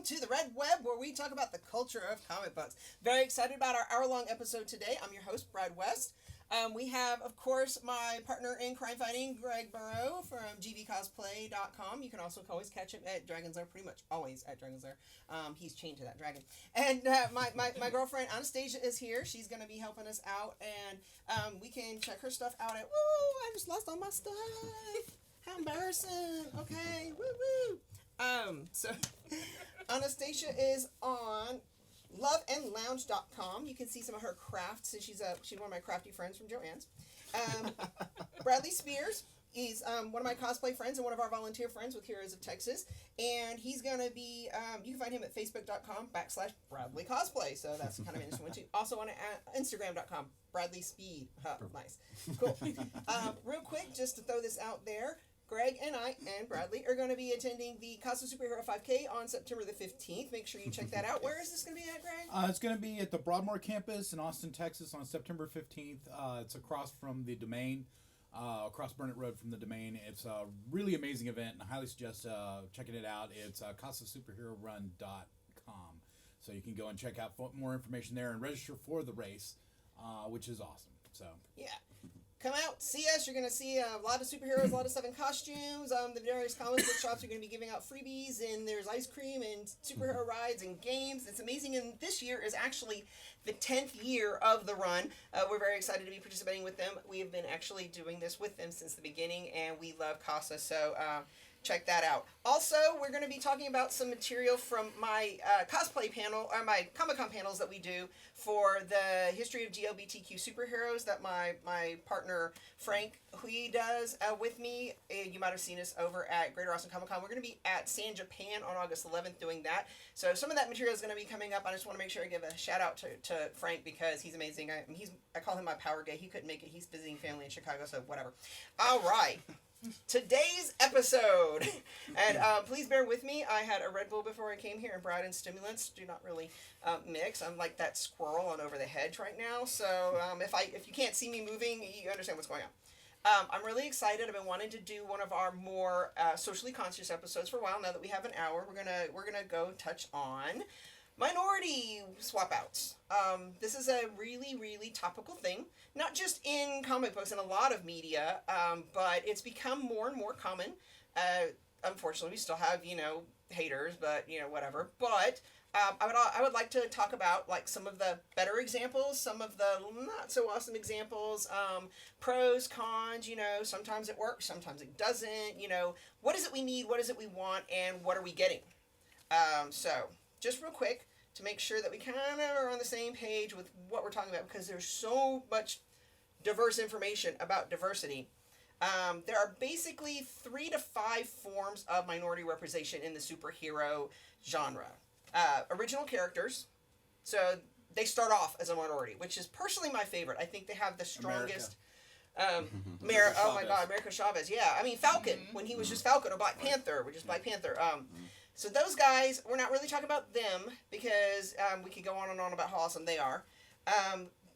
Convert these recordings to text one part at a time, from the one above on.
to the Red Web, where we talk about the culture of comic books. Very excited about our hour-long episode today. I'm your host, Brad West. We have, of course, my partner in crime fighting, Greg Burrow from gvcosplay.com. You can also always catch him at Dragon's Lair, pretty much always at Dragon's Lair. He's chained to that dragon. And my girlfriend, Anastasia, is here. She's going to be helping us out, and we can check her stuff out at, I just lost all my stuff. How embarrassing. Okay, so Anastasia is on loveandlounge.com. You can see some of her crafts. She's one of my crafty friends from Joann's. Bradley Spears, he's one of my cosplay friends and one of our volunteer friends with Heroes of Texas. And he's going to be, you can find him at facebook.com/Bradley Cosplay. So that's kind of an interesting one too. Also on Instagram.com, Bradley Speed. Nice. Cool. Real quick, just to throw this out there, Greg and I and Bradley are going to be attending the Casa Superhero 5K on September the 15th. Make sure you check that out. Where is this going to be at, Greg? It's going to be at the Broadmoor campus in Austin, Texas on September 15th. It's across from the Domain, across Burnett Road from the Domain. It's a really amazing event, and I highly suggest checking it out. It's CasaSuperheroRun.com. So you can go and check out more information there and register for the race, which is awesome. So yeah. Come out, see us. You're going to see a lot of superheroes, a lot of stuff in costumes. The various comic book shops are going to be giving out freebies, and there's ice cream and superhero rides and games. It's amazing, and this year is actually the 10th year of the run. We're very excited to be participating with them. We have been actually doing this with them since the beginning, and we love Casa, so check that out. Also, we're going to be talking about some material from my cosplay panel, or my Comic-Con panels that we do for the history of GLBTQ superheroes that my partner Frank Hui does with me. You might have seen us over at Greater Austin Comic Con. We're going to be at San Japan on August 11th doing that. So some of that material is going to be coming up. I just want to make sure I give a shout out to Frank because he's amazing. I call him my power guy. He couldn't make it. He's visiting family in Chicago, so whatever. All right. Today's episode, and please bear with me. I had a Red Bull before I came here, and Brad and stimulants do not really mix. I'm like that squirrel on over the hedge right now. So if you can't see me moving, you understand what's going on. I'm really excited. I've been wanting to do one of our more socially conscious episodes for a while. Now that we have an hour, we're gonna go touch on minority swap outs. This is a really, really topical thing, not just in comic books and a lot of media, but it's become more and more common. Unfortunately, we still have, haters, but, whatever. But I would like to talk about, like, some of the better examples, some of the not so awesome examples, pros, cons, sometimes it works, sometimes it doesn't, what is it we need, what is it we want, and what are we getting? So just real quick, to make sure that we kind of are on the same page with what we're talking about, because there's so much diverse information about diversity. There are basically 3 to 5 forms of minority representation in the superhero genre. Original characters, so they start off as a minority, which is personally my favorite. I think they have the strongest... oh my God, America Chavez, yeah. I mean, Falcon, when he was just Falcon, or Black Panther, which is Black Panther. So those guys, we're not really talking about them because we could go on and on about how awesome they are.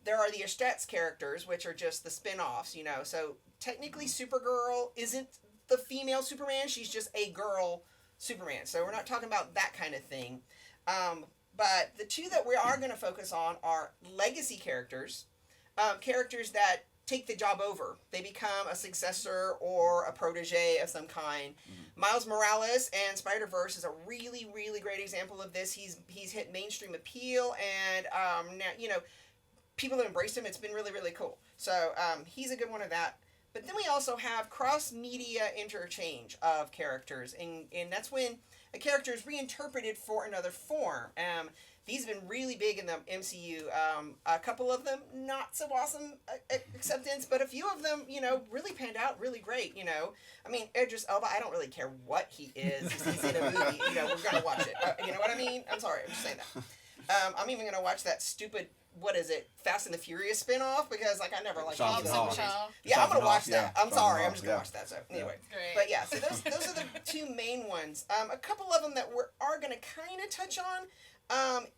There are the Estrats characters, which are just the spin-offs, So technically Supergirl isn't the female Superman. She's just a girl Superman. So we're not talking about that kind of thing. But the two that we are going to focus on are legacy characters. Characters that take the job over. They become a successor or a protege of some kind. Miles Morales and Spider-Verse is a really, really great example of this. He's hit mainstream appeal, and now, people have embraced him. It's been really, really cool. So he's a good one of that. But then we also have cross-media interchange of characters, and that's when a character is reinterpreted for another form. These have been really big in the MCU. A couple of them, not so awesome acceptance, but a few of them, really panned out really great, I mean, Idris Elba, I don't really care what he is. He's in a movie, we're going to watch it. You know what I mean? I'm sorry, I'm just saying that. I'm even going to watch that stupid, what is it, Fast and the Furious spin-off, because, I never liked Hobbs and Shaw. Yeah, I'm going to watch that. Yeah. I'm sorry, I'm just going to watch that, so anyway. Great. But yeah, so those are the 2 main ones. A couple of them that we are going to kind of touch on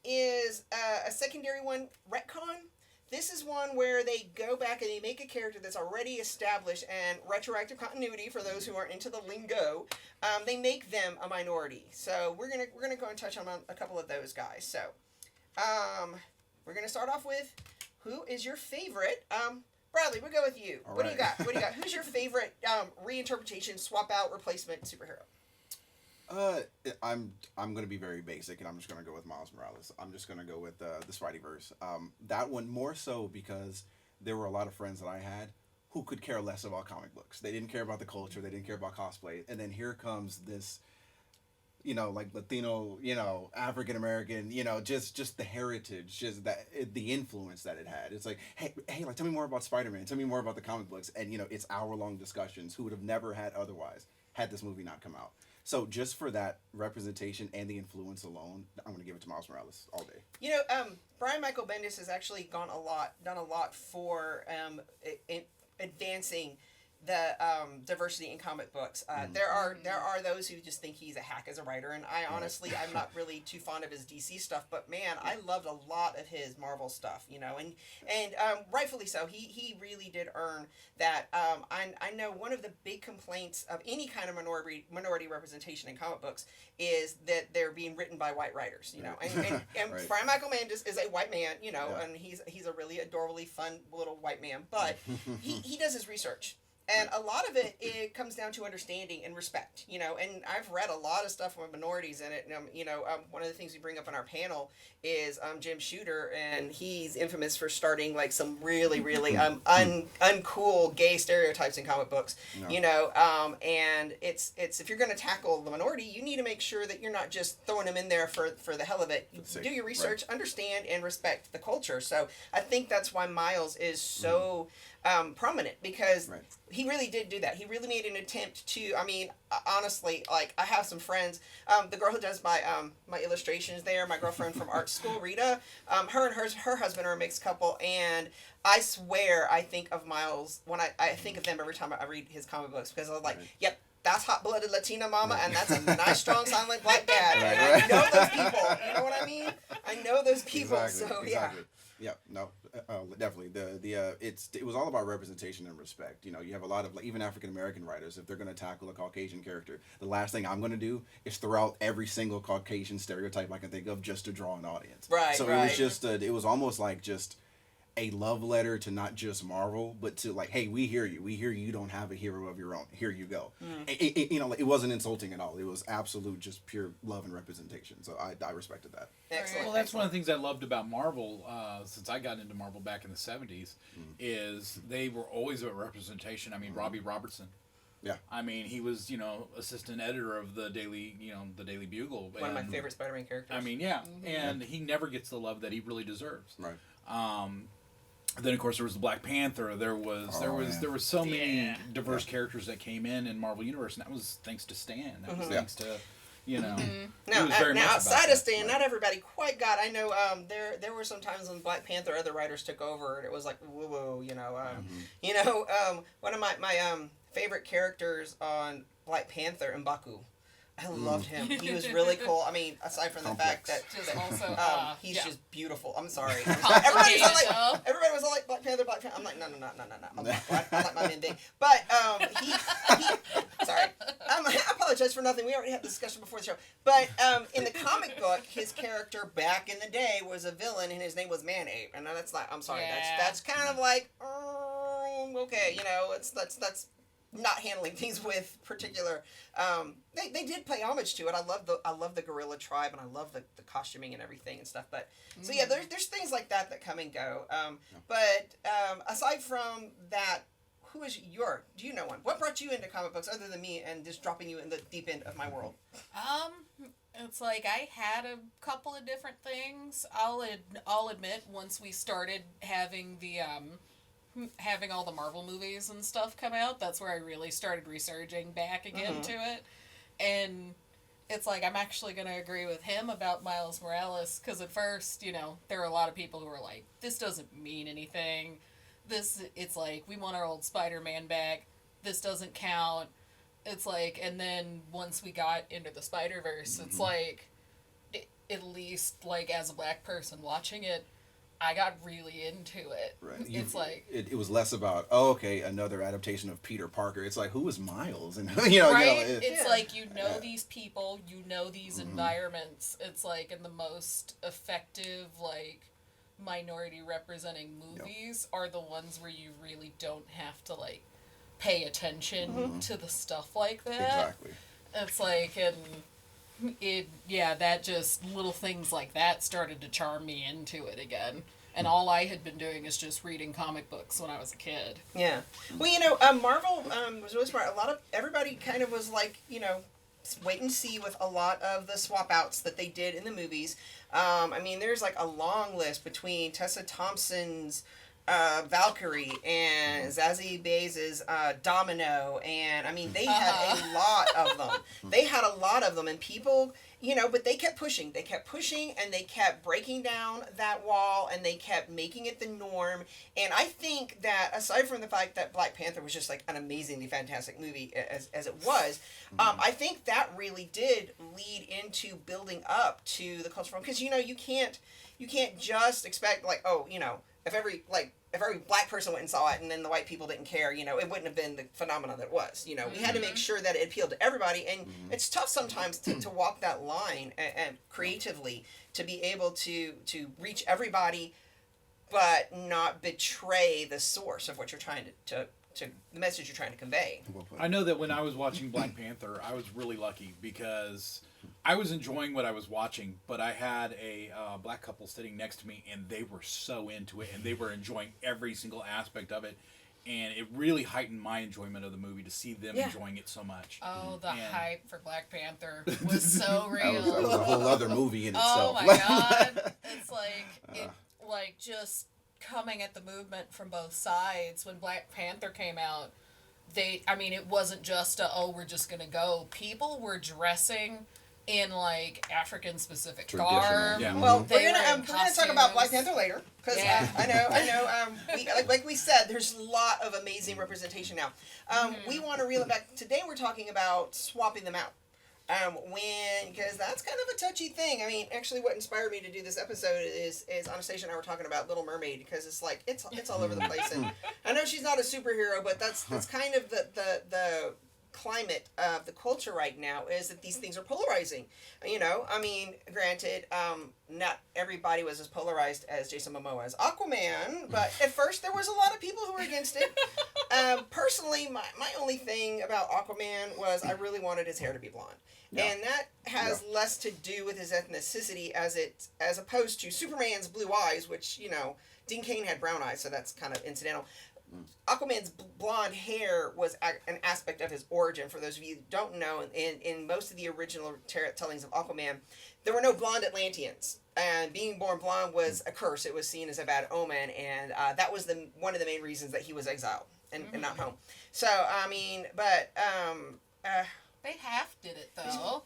is a secondary one, retcon. This this is one where they go back and they make a character that's already established, and retroactive continuity for those who aren't into the lingo. They make them a minority. So we're gonna go and touch on a couple of those guys. So we're gonna start off with, who is your favorite? Bradley, we'll go with you. What do you got? Who's your favorite reinterpretation, swap out, replacement superhero? I'm gonna be very basic, and I'm just gonna go with Miles Morales. I'm just gonna go with the Spideyverse. That one more so because there were a lot of friends that I had who could care less about comic books. They didn't care about the culture. They didn't care about cosplay. And then here comes this, like Latino, African American, just the heritage, just the influence that it had. It's like, hey, like, tell me more about Spider-Man. Tell me more about the comic books. And it's hour-long discussions who would have never had otherwise had this movie not come out. So just for that representation and the influence alone, I'm going to give it to Miles Morales all day. Brian Michael Bendis has actually done a lot for advancing the diversity in comic books. There are those who just think he's a hack as a writer, and honestly, I'm not really too fond of his DC stuff, but man, I loved a lot of his Marvel stuff, and rightfully so. He really did earn that. I know one of the big complaints of any kind of minority representation in comic books is that they're being written by white writers, and right. Brian Michael Bendis is a white man, and he's a really adorably fun little white man, but he does his research. And a lot of it comes down to understanding and respect, and I've read a lot of stuff with minorities in it. And, one of the things we bring up on our panel is Jim Shooter, and he's infamous for starting like some really, really uncool gay stereotypes in comic books, and it's if you're going to tackle the minority, you need to make sure that you're not just throwing them in there for the hell of it. Do your research, right. Understand and respect the culture. So I think that's why Miles is so prominent, because right. He really did do that. He really made an attempt to, honestly, like, I have some friends, the girl who does my illustrations there, my girlfriend from art school, Rita, her and her husband are a mixed couple, and I swear I think of Miles when I think of them every time I read his comic books, because I'm like, right. Yep, that's hot-blooded Latina mama, and that's a nice, strong, silent black dad. Right, right. I know those people. You know what I mean? I know those people. Exactly, yeah. Yeah, no, definitely. It was all about representation and respect. You have a lot of, like, even African American writers. If they're going to tackle a Caucasian character, the last thing I'm going to do is throw out every single Caucasian stereotype I can think of just to draw an audience. Right. So it was just it was almost like just a love letter to not just Marvel, but to, like, hey, we hear you. We hear you don't have a hero of your own. Here you go. It wasn't insulting at all. It was absolute, just pure love and representation. So I respected that. Excellent. Well, that's one of the things I loved about Marvel, since I got into Marvel back in the 70s, is they were always a representation. Robbie Robertson. Yeah. He was, assistant editor of the Daily Bugle. One of my favorite Spider-Man characters. And he never gets the love that he really deserves. Right. Then of course there was the Black Panther. There was so many diverse characters that came in Marvel Universe, and that was thanks to Stan. That was thanks to Now outside of Stan, not everybody quite got. I know there were some times when Black Panther other writers took over, and it was like whoa. One of my favorite characters on Black Panther, M'Baku. I loved him. He was really cool. Aside from the fact that he's just beautiful. I'm sorry. Everybody was all like Black Panther. I'm like, no. I'm like my man big. But he sorry. I apologize for nothing. We already had this discussion before the show. But in the comic book, his character back in the day was a villain, and his name was Man-Ape. And that's like, I'm sorry. Yeah. That's kind of like, okay, that's not handling things with particular. They did pay homage to it. I love the gorilla tribe, and I love the costuming and everything and stuff. But so yeah, there's things like that come and go. But aside from that, do you know one? What brought you into comic books other than me and just dropping you in the deep end of my world? It's like I had a couple of different things. I'll admit, once we started having having all the Marvel movies and stuff come out, that's where I really started resurging back again to it. And it's like, I'm actually going to agree with him about Miles Morales, because at first, there were a lot of people who were like, this doesn't mean anything. It's like, we want our old Spider-Man back. This doesn't count. It's like, and then once we got into the Spider-Verse, it's like, at least, like, as a black person watching it, I got really into it. Right. It's like it was less about another adaptation of Peter Parker. It's like, who is Miles? And right. It's like these people, these environments. It's like in the most effective like minority representing movies are the ones where you really don't have to like pay attention to the stuff like that. Exactly. It's like that just little things like that started to charm me into it again. And all I had been doing is just reading comic books when I was a kid. Yeah. Well, Marvel was really smart. Everybody kind of was like, wait and see with a lot of the swap outs that they did in the movies. There's like a long list between Tessa Thompson's Valkyrie and Zazie Beys' Domino, and they had a lot of them. They had a lot of them, and people, but they kept pushing. They kept pushing, and they kept breaking down that wall, and they kept making it the norm. And I think that, aside from the fact that Black Panther was just like an amazingly fantastic movie as it was, I think that really did lead into building up to the cultural, because you can't just expect like, if every black person went and saw it and then the white people didn't care, it wouldn't have been the phenomenon that it was. We had to make sure that it appealed to everybody, and it's tough sometimes to walk that line and creatively to be able to reach everybody, but not betray the source of what you're trying to the message you're trying to convey. I know that when I was watching Black Panther, I was really lucky because I was enjoying what I was watching, but I had a black couple sitting next to me, and they were so into it, and they were enjoying every single aspect of it, and it really heightened my enjoyment of the movie to see them enjoying it so much. Oh, the hype for Black Panther was so real. That was a whole other movie in itself. Oh my god! It's like just coming at the movement from both sides. When Black Panther came out, it wasn't just we're just gonna go. People were dressing in like African specific garb. Yeah. Well, we're gonna talk about Black Panther later, because I know. Like we said, there's a lot of amazing representation now. We want to reel it back. Today we're talking about swapping them out. Because that's kind of a touchy thing. Actually, what inspired me to do this episode is Anastasia and I were talking about Little Mermaid, because it's like it's all over the place, and I know she's not a superhero, but that's kind of the climate of the culture right now, is that these things are polarizing. Granted, not everybody was as polarized as Jason Momoa's Aquaman, but at first there was a lot of people who were against it. Personally, my only thing about Aquaman was I really wanted his hair to be blonde. Yeah. And that has less to do with his ethnicity as opposed to Superman's blue eyes, which, Dean Cain had brown eyes, so that's kind of incidental. Aquaman's blonde hair was an aspect of his origin. For those of you who don't know, in most of the original tellings of Aquaman, there were no blonde Atlanteans. And being born blonde was a curse. It was seen as a bad omen, and that was one of the main reasons that he was exiled and not home. So, they half did it though.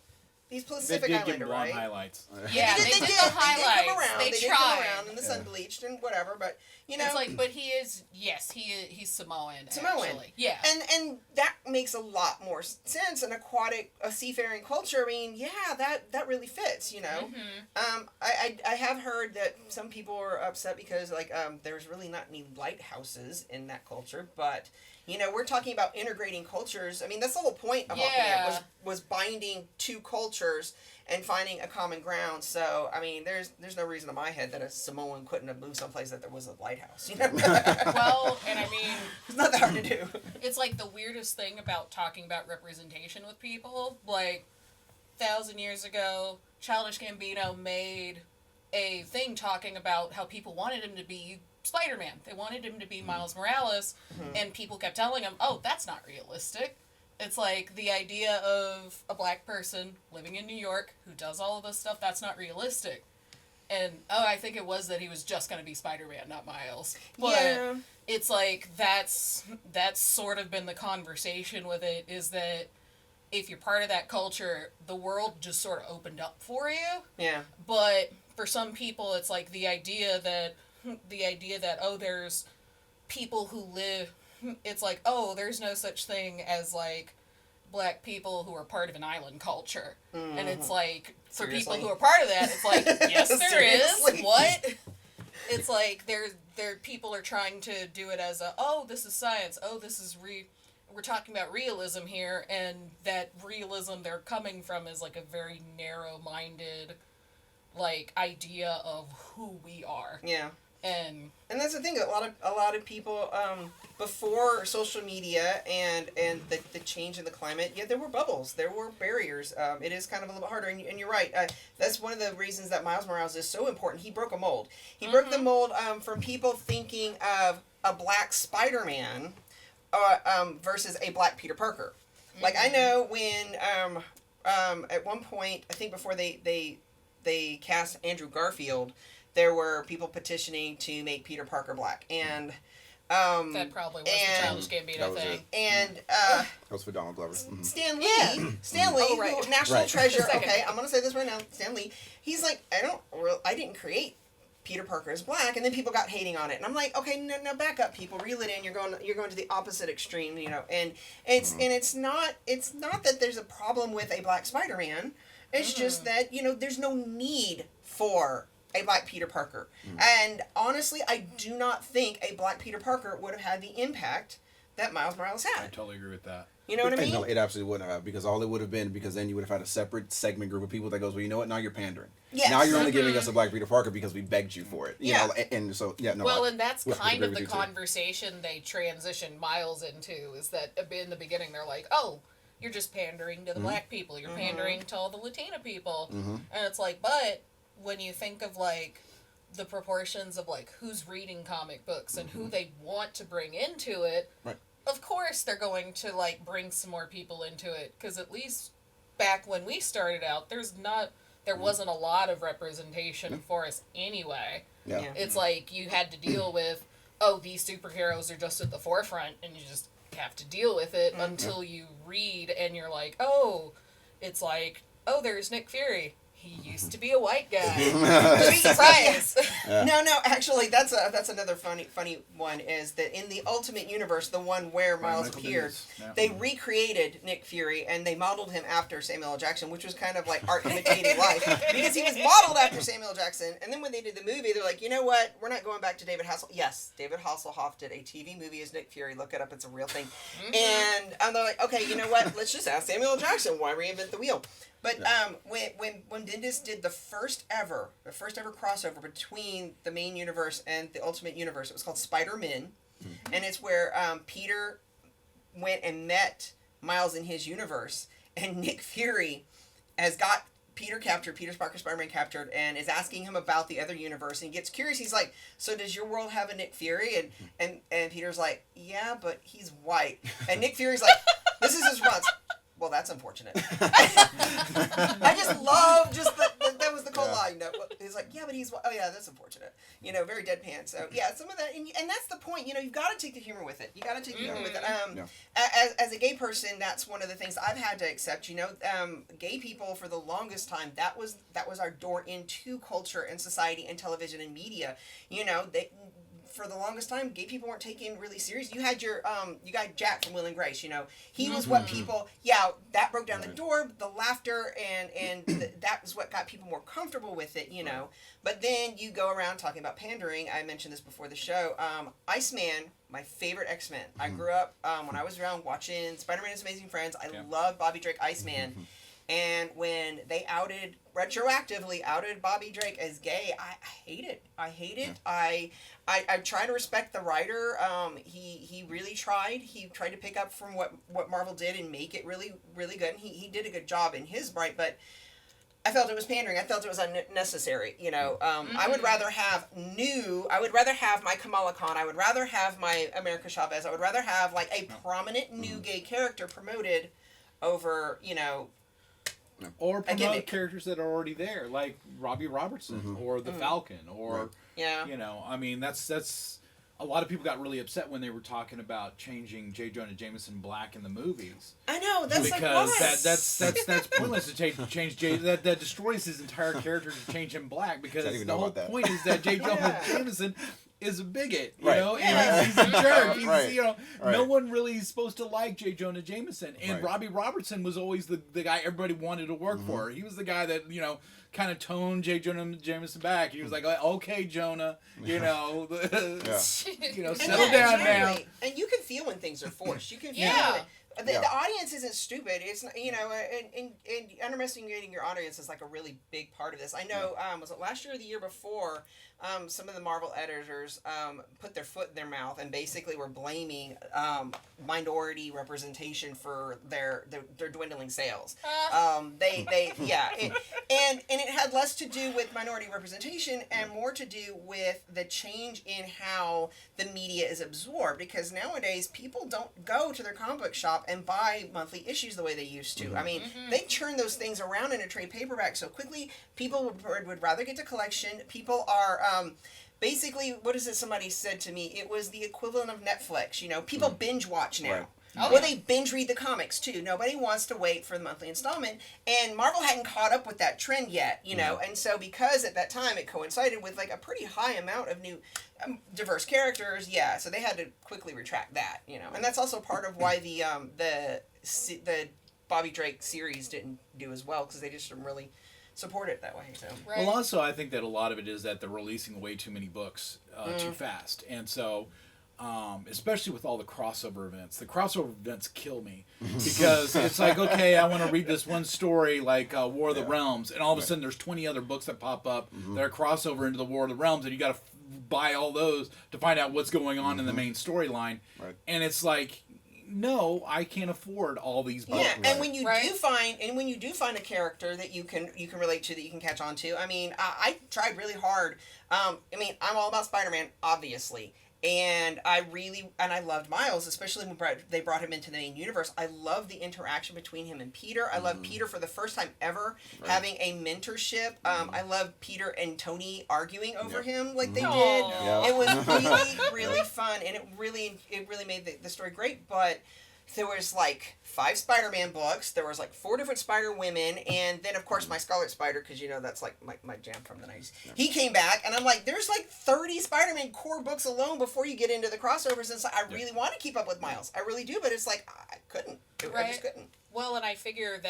He's Pacific They did Islander, give blonde right? highlights. Yeah, they did the highlights. They come around. They did tried. come around, and the sun bleached and whatever. But it's like, but he is. Yes, he's Samoan. Samoan, actually. Yeah. And that makes a lot more sense. A seafaring culture. That really fits. I have heard that some people are upset because there's really not any lighthouses in that culture, but. We're talking about integrating cultures. That's the whole point of Aquaman was binding two cultures and finding a common ground. So, there's no reason in my head that a Samoan couldn't have moved someplace that there was a lighthouse. Well, and it's not that hard to do. It's like the weirdest thing about talking about representation with people. Like, 1,000 years ago, Childish Gambino made a thing talking about how people wanted him to be Spider-Man. They wanted him to be Miles Morales, and people kept telling him, oh, that's not realistic. It's like the idea of a black person living in New York who does all of this stuff, that's not realistic. And, I think it was that he was just going to be Spider-Man, not Miles. But it's like, that's sort of been the conversation with it, is that if you're part of that culture, the world just sort of opened up for you. Yeah. But for some people, it's like the idea that, there's people who live, it's like, there's no such thing as, like, black people who are part of an island culture. Mm-hmm. And it's like, for people who are part of that, it's like, yes, there is. What? It's like there people are trying to do it as this is science, this is we're talking about realism here, and that realism they're coming from is like a very narrow-minded like idea of who we are. Yeah. And that's the thing. A lot of people before social media and the change in the climate. Yeah, there were bubbles. There were barriers. It is kind of a little bit harder. And you're right. That's one of the reasons that Miles Morales is so important. He broke a mold. He broke the mold from people thinking of a black Spider-Man versus a black Peter Parker. Like I know when at one point, I think before they cast Andrew Garfield, there were people petitioning to make Peter Parker black, and that probably was the Childish Gambino thing. And that was for Donald Glover. Stan Lee, right. national treasure. Okay, I'm gonna say this right now. Stan Lee, he's like, I didn't create Peter Parker as black, and then people got hating on it, and I'm like, okay, no, back up, people, reel it in. You're going to the opposite extreme, and it's not that there's a problem with a black Spider-Man. It's just that there's no need for a black Peter Parker. And honestly, I do not think a black Peter Parker would have had the impact that Miles Morales had. I totally agree with that. You know what I mean? No, it absolutely wouldn't have, because all it would have been, because then you would have had a separate segment group of people that goes, well, you know what, now you're pandering. Yes. Now you're only giving us a black Peter Parker because we begged you for it. You know, and so, yeah, no. Well, and that's kind of the conversation they transitioned Miles into, is that in the beginning they're like, oh, you're just pandering to the black people. You're pandering to all the Latina people. And it's like, but when you think of, like, the proportions of, like, who's reading comic books and who they want to bring into it, right. Of course they're going to, like, bring some more people into it. Because at least back when we started out, there wasn't a lot of representation for us anyway. Yeah. It's like you had to deal with, these superheroes are just at the forefront, and you just have to deal with it until you read and you're like, it's like, there's Nick Fury. He used to be a white guy. Surprise! No, actually, that's another funny one, is that in the Ultimate Universe, the one where Miles appeared, they recreated Nick Fury and they modeled him after Samuel L. Jackson, which was kind of like art imitating life, because he was modeled after Samuel L. Jackson. And then when they did the movie, they're like, you know what? We're not going back to David Hasselhoff. Yes, David Hasselhoff did a TV movie as Nick Fury. Look it up; it's a real thing. And they're like, okay, you know what? Let's just ask Samuel L. Jackson. Why reinvent the wheel? But when Bendis did the first ever crossover between the main universe and the Ultimate Universe, it was called Spider-Man, and it's where Peter went and met Miles in his universe, and Nick Fury has got Peter Parker Spider-Man captured, and is asking him about the other universe, and he gets curious. He's like, so does your world have a Nick Fury? And Peter's like, yeah, but he's white. And Nick Fury's like, this is his response. Well, that's unfortunate. I just love that was the cold line. He's like, yeah, but that's unfortunate. Very deadpan. So yeah, some of that, and that's the point. You've got to take the humor with it. You got to take the humor with it. As a gay person, that's one of the things I've had to accept. Gay people for the longest time, that was our door into culture and society and television and media. For the longest time, gay people weren't taken really serious. You had you got Jack from Will and Grace. He was what people. Yeah, that broke down the door, the laughter, and that was what got people more comfortable with it. But then you go around talking about pandering. I mentioned this before the show. Iceman, my favorite X-Men. I grew up when I was around watching Spider-Man and His Amazing Friends. I loved Bobby Drake, Iceman. And when they retroactively outed Bobby Drake as gay, I hate it. I try to respect the writer. He really tried. He tried to pick up from what Marvel did and make it really, really good. And he did a good job in his right, but I felt it was pandering. I felt it was unnecessary. I would rather have my Kamala Khan. I would rather have my America Chavez. I would rather have like a prominent new gay character promoted over, or promote characters that are already there, like Robbie Robertson or the Falcon, or that's a lot of people got really upset when they were talking about changing J. Jonah Jameson black in the movies. I know that's because that's pointless to change J. That destroys his entire character to change him black, because the whole point is that J. Jonah Jameson is a bigot, you Right. know, Yeah. and he's a jerk. He's, Right. you know, Right. no one really is supposed to like J. Jonah Jameson. And Right. Robbie Robertson was always the guy everybody wanted to work for. He was the guy that, you know, kind of toned J. Jonah Jameson back. He was like, okay, Jonah, you know, you know, And settle down now. exactly. And you can feel when things are forced. You can feel Yeah. it. The audience isn't stupid. It's not, you know, and underestimating your audience is like a really big part of this. I know, was it last year or the year before? Some of the Marvel editors put their foot in their mouth and basically were blaming minority representation for their dwindling sales. And it had less to do with minority representation and more to do with the change in how the media is absorbed, because nowadays people don't go to their comic book shop and buy monthly issues the way they used to. I mean, they churn those things around in a trade paperback so quickly. People would rather get to collection. People are basically, what is it somebody said to me? It was the equivalent of Netflix. You know, people binge watch now. Right. Oh, Well, yeah. they binge read the comics too. Nobody wants to wait for the monthly installment, and Marvel hadn't caught up with that trend yet, you know. And so, because at that time it coincided with like a pretty high amount of new, diverse characters, so they had to quickly retract that, you know. And that's also part of why the Bobby Drake series didn't do as well, because they just didn't really support it that way. So Right. Well, also, I think that a lot of it is that they're releasing way too many books too fast. And so, especially with all the crossover events, the crossover events kill me. Because it's like, okay, I want to read this one story like War of the Realms, and all of a sudden there's 20 other books that pop up that are crossover into the War of the Realms, and you got to buy all those to find out what's going on in the main storyline. Right. And it's like, no, I can't afford all these books. yeah, and when you Right. do find a character that you can relate to, that you can catch on to. I mean, I tried really hard. I mean, I'm all about Spider-Man, obviously. And I loved Miles, especially when they brought him into the main universe. I love the interaction between him and Peter. I love Peter for the first time ever having a mentorship. I love Peter and Tony arguing over him like they did. Aw. It was really, really fun, and it really made the story great. But there was like 5 Spider-Man books. There was like 4 different Spider-Women, and then of course my Scarlet Spider, because you know that's like my jam from the 90s. He came back, and I'm like, there's like 30 Spider-Man core books alone before you get into the crossovers. And so I really want to keep up with Miles. I really do, but it's like I couldn't. I Right. just couldn't. Well, and I figure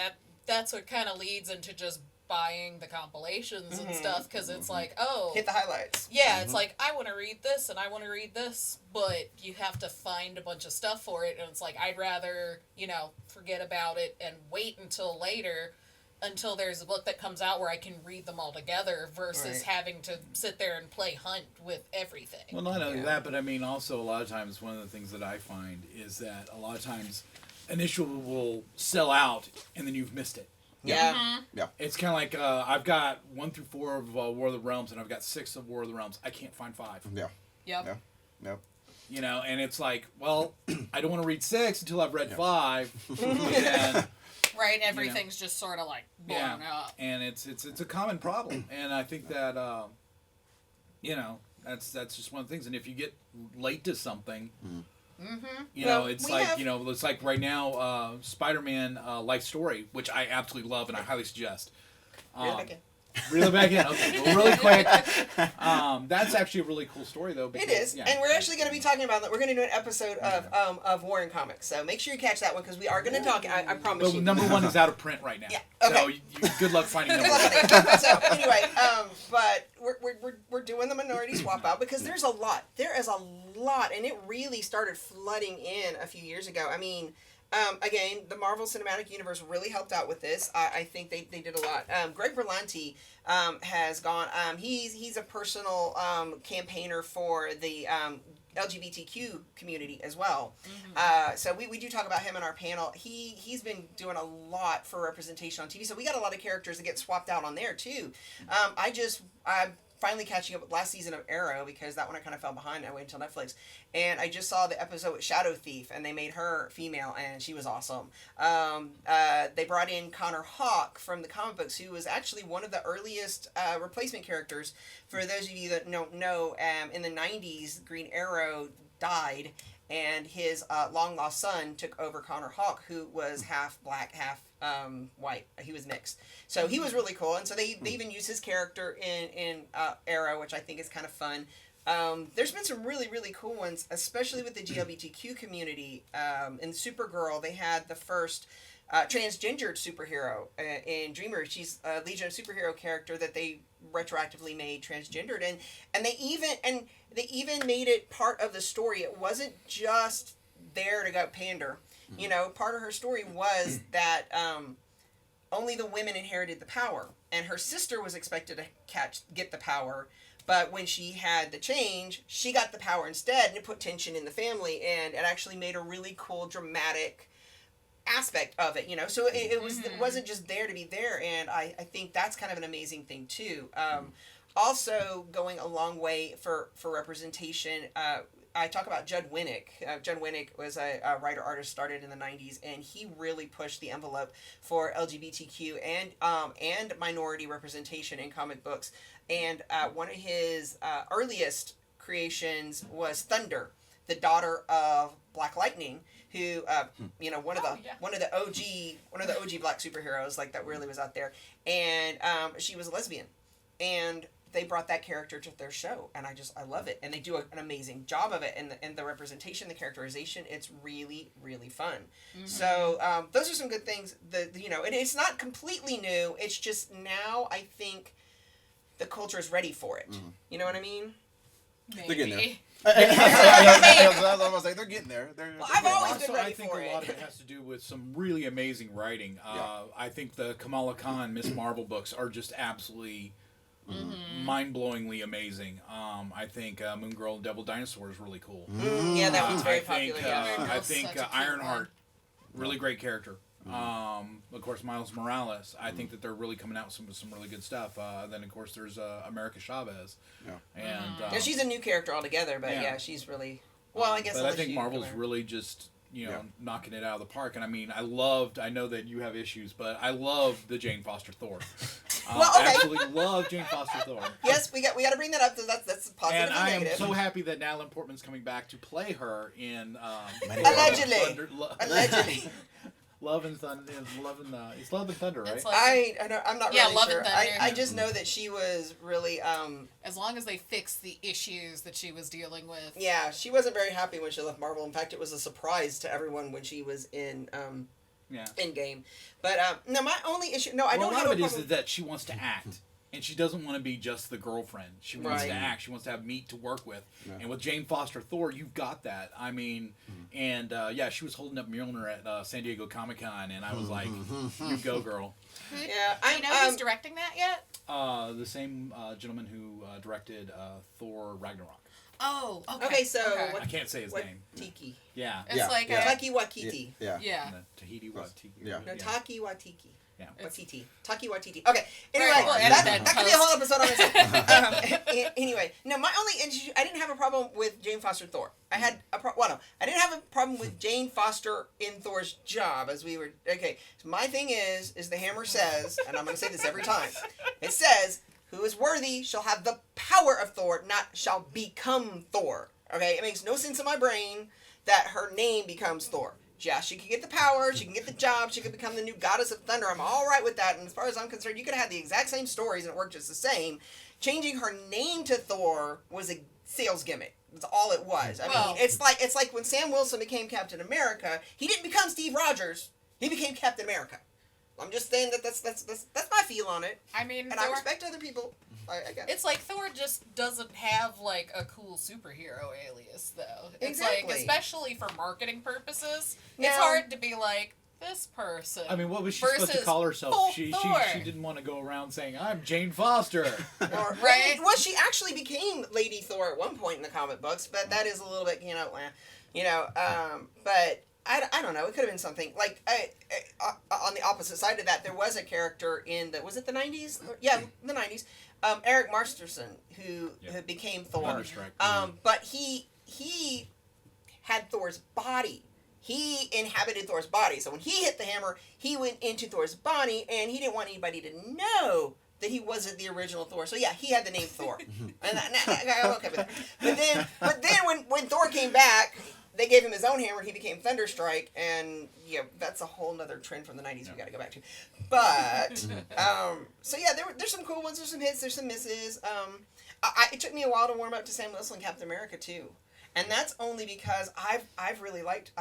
that's what kind of leads into just buying the compilations and stuff, because it's like, oh, Hit the highlights. yeah, it's like, I want to read this and I want to read this, but you have to find a bunch of stuff for it, and it's like, I'd rather, you know, forget about it and wait until later, until there's a book that comes out where I can read them all together, versus Right. having to sit there and play hunt with everything. Well, not only Yeah. that, but I mean, also a lot of times, one of the things that I find is that a lot of times an issue will sell out and then you've missed it. Yeah. It's kind of like I've got 1 through 4 of War of the Realms, and I've got 6 of War of the Realms. I can't find 5. Yeah. Yep. Yeah. Yep. You know, and it's like, well, I don't want to read 6 until I've read 5. And, Right, everything's just sort of like blown up. and it's a common problem, and I think that you know, that's just one of the things. And if you get late to something. You know, Well, it's we like have- you know, it's like right now, Spider-Man Life Story, which I absolutely love and I highly suggest. Reel it back in. Okay, well, really quick. That's actually a really cool story, though. It Because, is, yeah. and we're actually going to be talking about that. We're going to do an episode of Warren Comics, so make sure you catch that one, because we are going to talk. I promise But you. number 1 is out of print right now. Yeah, So okay. good luck finding number Good 1. luck on it. So anyway, but we're doing the minority swap out, because there's a lot. There is a lot, and it really started flooding in a few years ago. I mean, again, the Marvel Cinematic Universe really helped out with this. I think they did a lot. Greg Berlanti has gone. He's a personal campaigner for the LGBTQ community as well. So we do talk about him in our panel. He's been doing a lot for representation on TV. So we got a lot of characters that get swapped out on there too. I'm finally catching up with last season of Arrow, because that one I kind of fell behind. I waited until Netflix, and I just saw the episode with Shadow Thief, and they made her female, and she was awesome. They brought in Connor Hawke from the comic books, who was actually one of the earliest replacement characters. For those of you that don't know, in the 90s, Green Arrow died, and his long lost son took over Connor Hawke, who was half black, half white. He was mixed, so he was really cool. And so they even use his character in Arrow, which I think is kind of fun. There's been some really, really cool ones, especially with the GLBTQ community. In Supergirl, they had the first transgendered superhero in Dreamer. She's a Legion of Superhero character that they retroactively made transgendered, and they even made it part of the story. It wasn't just there to go pander. You know, part of her story was that only the women inherited the power, and her sister was expected to get the power. But when she had the change, she got the power instead, and it put tension in the family, and it actually made a really cool, dramatic aspect of it, you know. So it wasn't just there to be there, and I think that's kind of an amazing thing too. Also, going a long way for representation. I talk about Judd Winnick. Judd Winnick was a writer-artist, started in the 90s, and he really pushed the envelope for LGBTQ and minority representation in comic books. And one of his earliest creations was Thunder, the daughter of Black Lightning, who you know, one of the OG Black superheroes, like, that really was out there, and she was a lesbian, and they brought that character to their show, and I love it, and they do an amazing job of it, and the representation, the characterization, it's really, really fun. So those are some good things. You know, and it's not completely new. It's just now I think the culture is ready for it. You know what I mean? Maybe. They're getting there. I was like, they're getting there. I've always been Also, ready I think for a it. lot of it has to do with some really amazing writing. I think the Kamala Khan Miss Marvel books are just absolutely mind-blowingly amazing. I think Moon Girl and Devil Dinosaur is really cool. Yeah, that one's very I think, popular. Yeah. I think Such a cute Ironheart, one. really great character. Of course, Miles Morales. I think that they're really coming out with some really good stuff. Then, of course, there's America Chavez. And Yeah, she's a new character altogether, but yeah, she's really well. I guess. But I think Marvel's really just knocking it out of the park. And I mean, I know that you have issues, but I love the Jane Foster Thor. Well, okay. Absolutely love Jane Foster Thor. Yes, we got to bring that up. That's positive And I am negative. so happy that Natalie Portman's coming back to play her in Allegedly. Allegedly. Love and Thunder. It's Love and Thunder, right? It's like I'm not Yeah, really Love sure. and Thunder. I just know that she was really as long as they fix the issues that she was dealing with. yeah, she wasn't very happy when she left Marvel. In fact, it was a surprise to everyone when she was in Endgame. But no, my only issue I don't have a lot a of it problem. is that she wants to act. And she doesn't want to be just the girlfriend. She wants Right. to act. She wants to have meat to work with. Yeah. And with Jane Foster Thor, you've got that. I mean, and she was holding up Mjolnir at San Diego Comic-Con, and I was like, you go, girl. Yeah, Do you know who's directing that yet? The same gentleman who directed Thor Ragnarok. Oh, okay. Okay, so I can't say his name. Tiki. Yeah. It's like a Taki Watiti. Yeah. yeah. Tahiti Watiki. Yeah. No, Taki Watiki. Yeah. Watiti. Taki Watiti. Okay. Anyway, Right, we'll edit that could be a whole episode on its own. Anyway, no, my only issue, I didn't have a problem with Jane Foster Thor. I had I didn't have a problem with Jane Foster in Thor's job, as we were, okay. So my thing is the hammer says, and I'm going to say this every time, it says, who is worthy shall have the power of Thor, not shall become Thor. Okay, it makes no sense in my brain that her name becomes Thor. Yeah, she could get the power, she can get the job, she could become the new goddess of thunder. I'm all right with that, and as far as I'm concerned, you could have had the exact same stories and it worked just the same. Changing her name to Thor was a sales gimmick. That's all it was. I mean, it's like when Sam Wilson became Captain America, he didn't become Steve Rogers, he became Captain America. I'm just saying that's my feel on it. I mean, And I respect other people. I guess. It's like Thor just doesn't have like a cool superhero alias though. It's Exactly. like, especially for marketing purposes, Now- it's hard to be like this person. I mean, what was she supposed to versus call herself? full She Thor. didn't want to go around saying, I'm Jane Foster. Right. Well, she actually became Lady Thor at one point in the comic books, but that is a little bit, but I don't know. It could have been something like on the opposite side of that. There was a character in was it the 90s? Yeah, the 90s. Eric Masterson who became Thor. Thunderstrike. But he had Thor's body. He inhabited Thor's body. So when he hit the hammer, he went into Thor's body, and he didn't want anybody to know that he wasn't the original Thor. So yeah, he had the name Thor. And I'm okay with that. But then when Thor came back, they gave him his own hammer. He became Thunderstrike, and that's a whole nother trend from the 90s we got to go back to. But so yeah, there's some cool ones. There's some hits. There's some misses. it took me a while to warm up to Sam Wilson and Captain America too. And that's only because I've really liked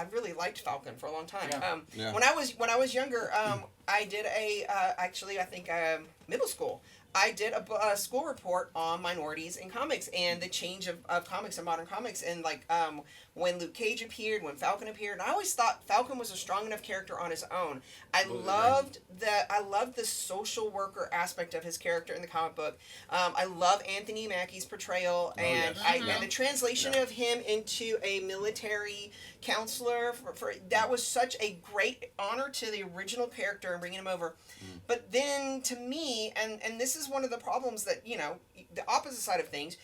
Falcon for a long time. Yeah. When I was younger, I did middle school. I did a school report on minorities in comics and the change of comics and modern comics, and like when Luke Cage appeared, when Falcon appeared. And I always thought Falcon was a strong enough character on his own. I loved the social worker aspect of his character in the comic book. I love Anthony Mackie's portrayal, and the translation of him into a military counselor for that was such a great honor to the original character and bringing him over. But then to me, and this is one of the problems that, the opposite side of things,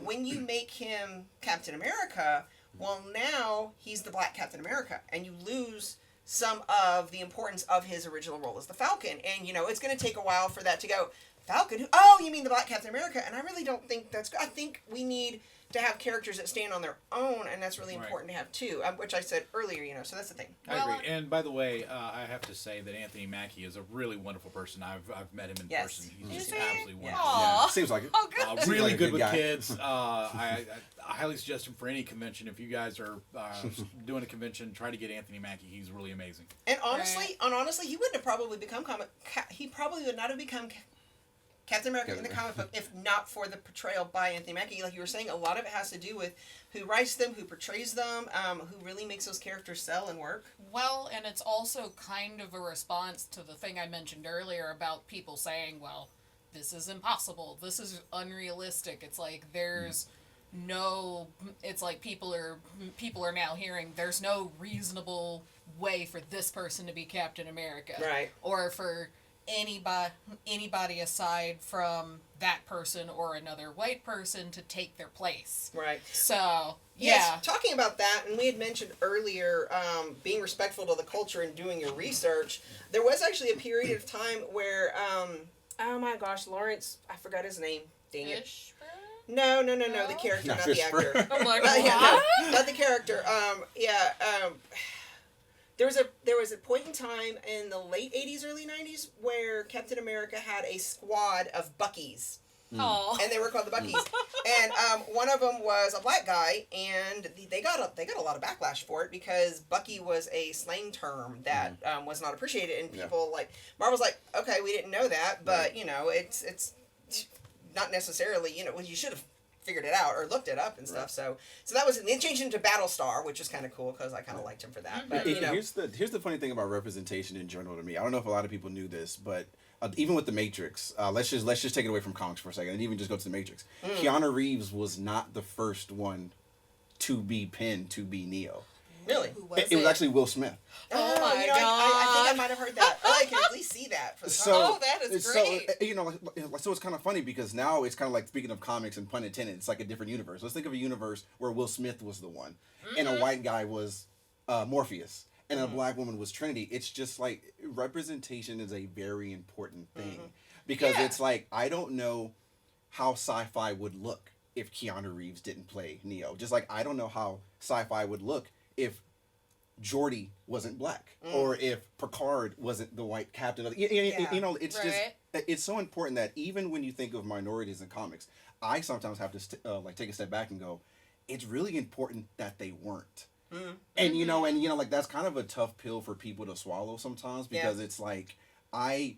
when you make him Captain America, well, now he's the Black Captain America, and you lose some of the importance of his original role as the Falcon. And, it's going to take a while for that to go, Falcon? Oh, you mean the Black Captain America? And I really don't think that's good. I think we need to have characters that stand on their own, and that's really important to have too, which I said earlier, so that's the thing. I agree. And by the way, I have to say that Anthony Mackie is a really wonderful person. I've met him in person. He's just absolutely wonderful. Yeah. Seems like it. Oh, good. Really like good with guy. kids. I highly suggest him for any convention. If you guys are doing a convention, try to get Anthony Mackie. He's really amazing. And honestly, he wouldn't have probably become he probably would not have become Captain America in the comic book if not for the portrayal by Anthony Mackie. Like you were saying, a lot of it has to do with who writes them, who portrays them, who really makes those characters sell and work. Well, and it's also kind of a response to the thing I mentioned earlier about people saying, well, this is impossible, this is unrealistic. It's like there's no, it's like people are now hearing there's no reasonable way for this person to be Captain America. Right. Or for anybody aside from that person or another white person to take their place. Right. So, yes, talking about that, and we had mentioned earlier being respectful to the culture and doing your research, there was actually a period of time where, oh my gosh, Lawrence, I forgot his name. Dang it. No, the character, not the actor. I'm like, not the character. There was a point in time in the late 80s, early 90s where Captain America had a squad of Buckies. And they were called the Buckies. And one of them was a black guy, and they got a lot of backlash for it because Bucky was a slang term that was not appreciated, and people like Marvel's like, okay, we didn't know that, but it's not necessarily, you should have figured it out or looked it up and stuff. So that was, they changed him to Battlestar, which is kind of cool because I kind of liked him for that. But here's the funny thing about representation in general to me. I don't know if a lot of people knew this, but even with the Matrix, let's just take it away from comics for a second and even just go to the Matrix. Keanu Reeves was not the first one to be pinned to be Neo. Really? It was actually Will Smith. Oh my God. I think I might have heard that. I can at least see that. For the that is great. So it's kind of funny because now it's kind of like, speaking of comics and pun intended, it's like a different universe. Let's think of a universe where Will Smith was the one, and a white guy was Morpheus, and a black woman was Trinity. It's just like representation is a very important thing because it's like, I don't know how sci-fi would look if Keanu Reeves didn't play Neo. Just like I don't know how sci-fi would look if Geordi wasn't black, or if Picard wasn't the white captain. It's just, it's so important that even when you think of minorities in comics, I sometimes have to take a step back and go, it's really important that they weren't. And that's kind of a tough pill for people to swallow sometimes because it's like, I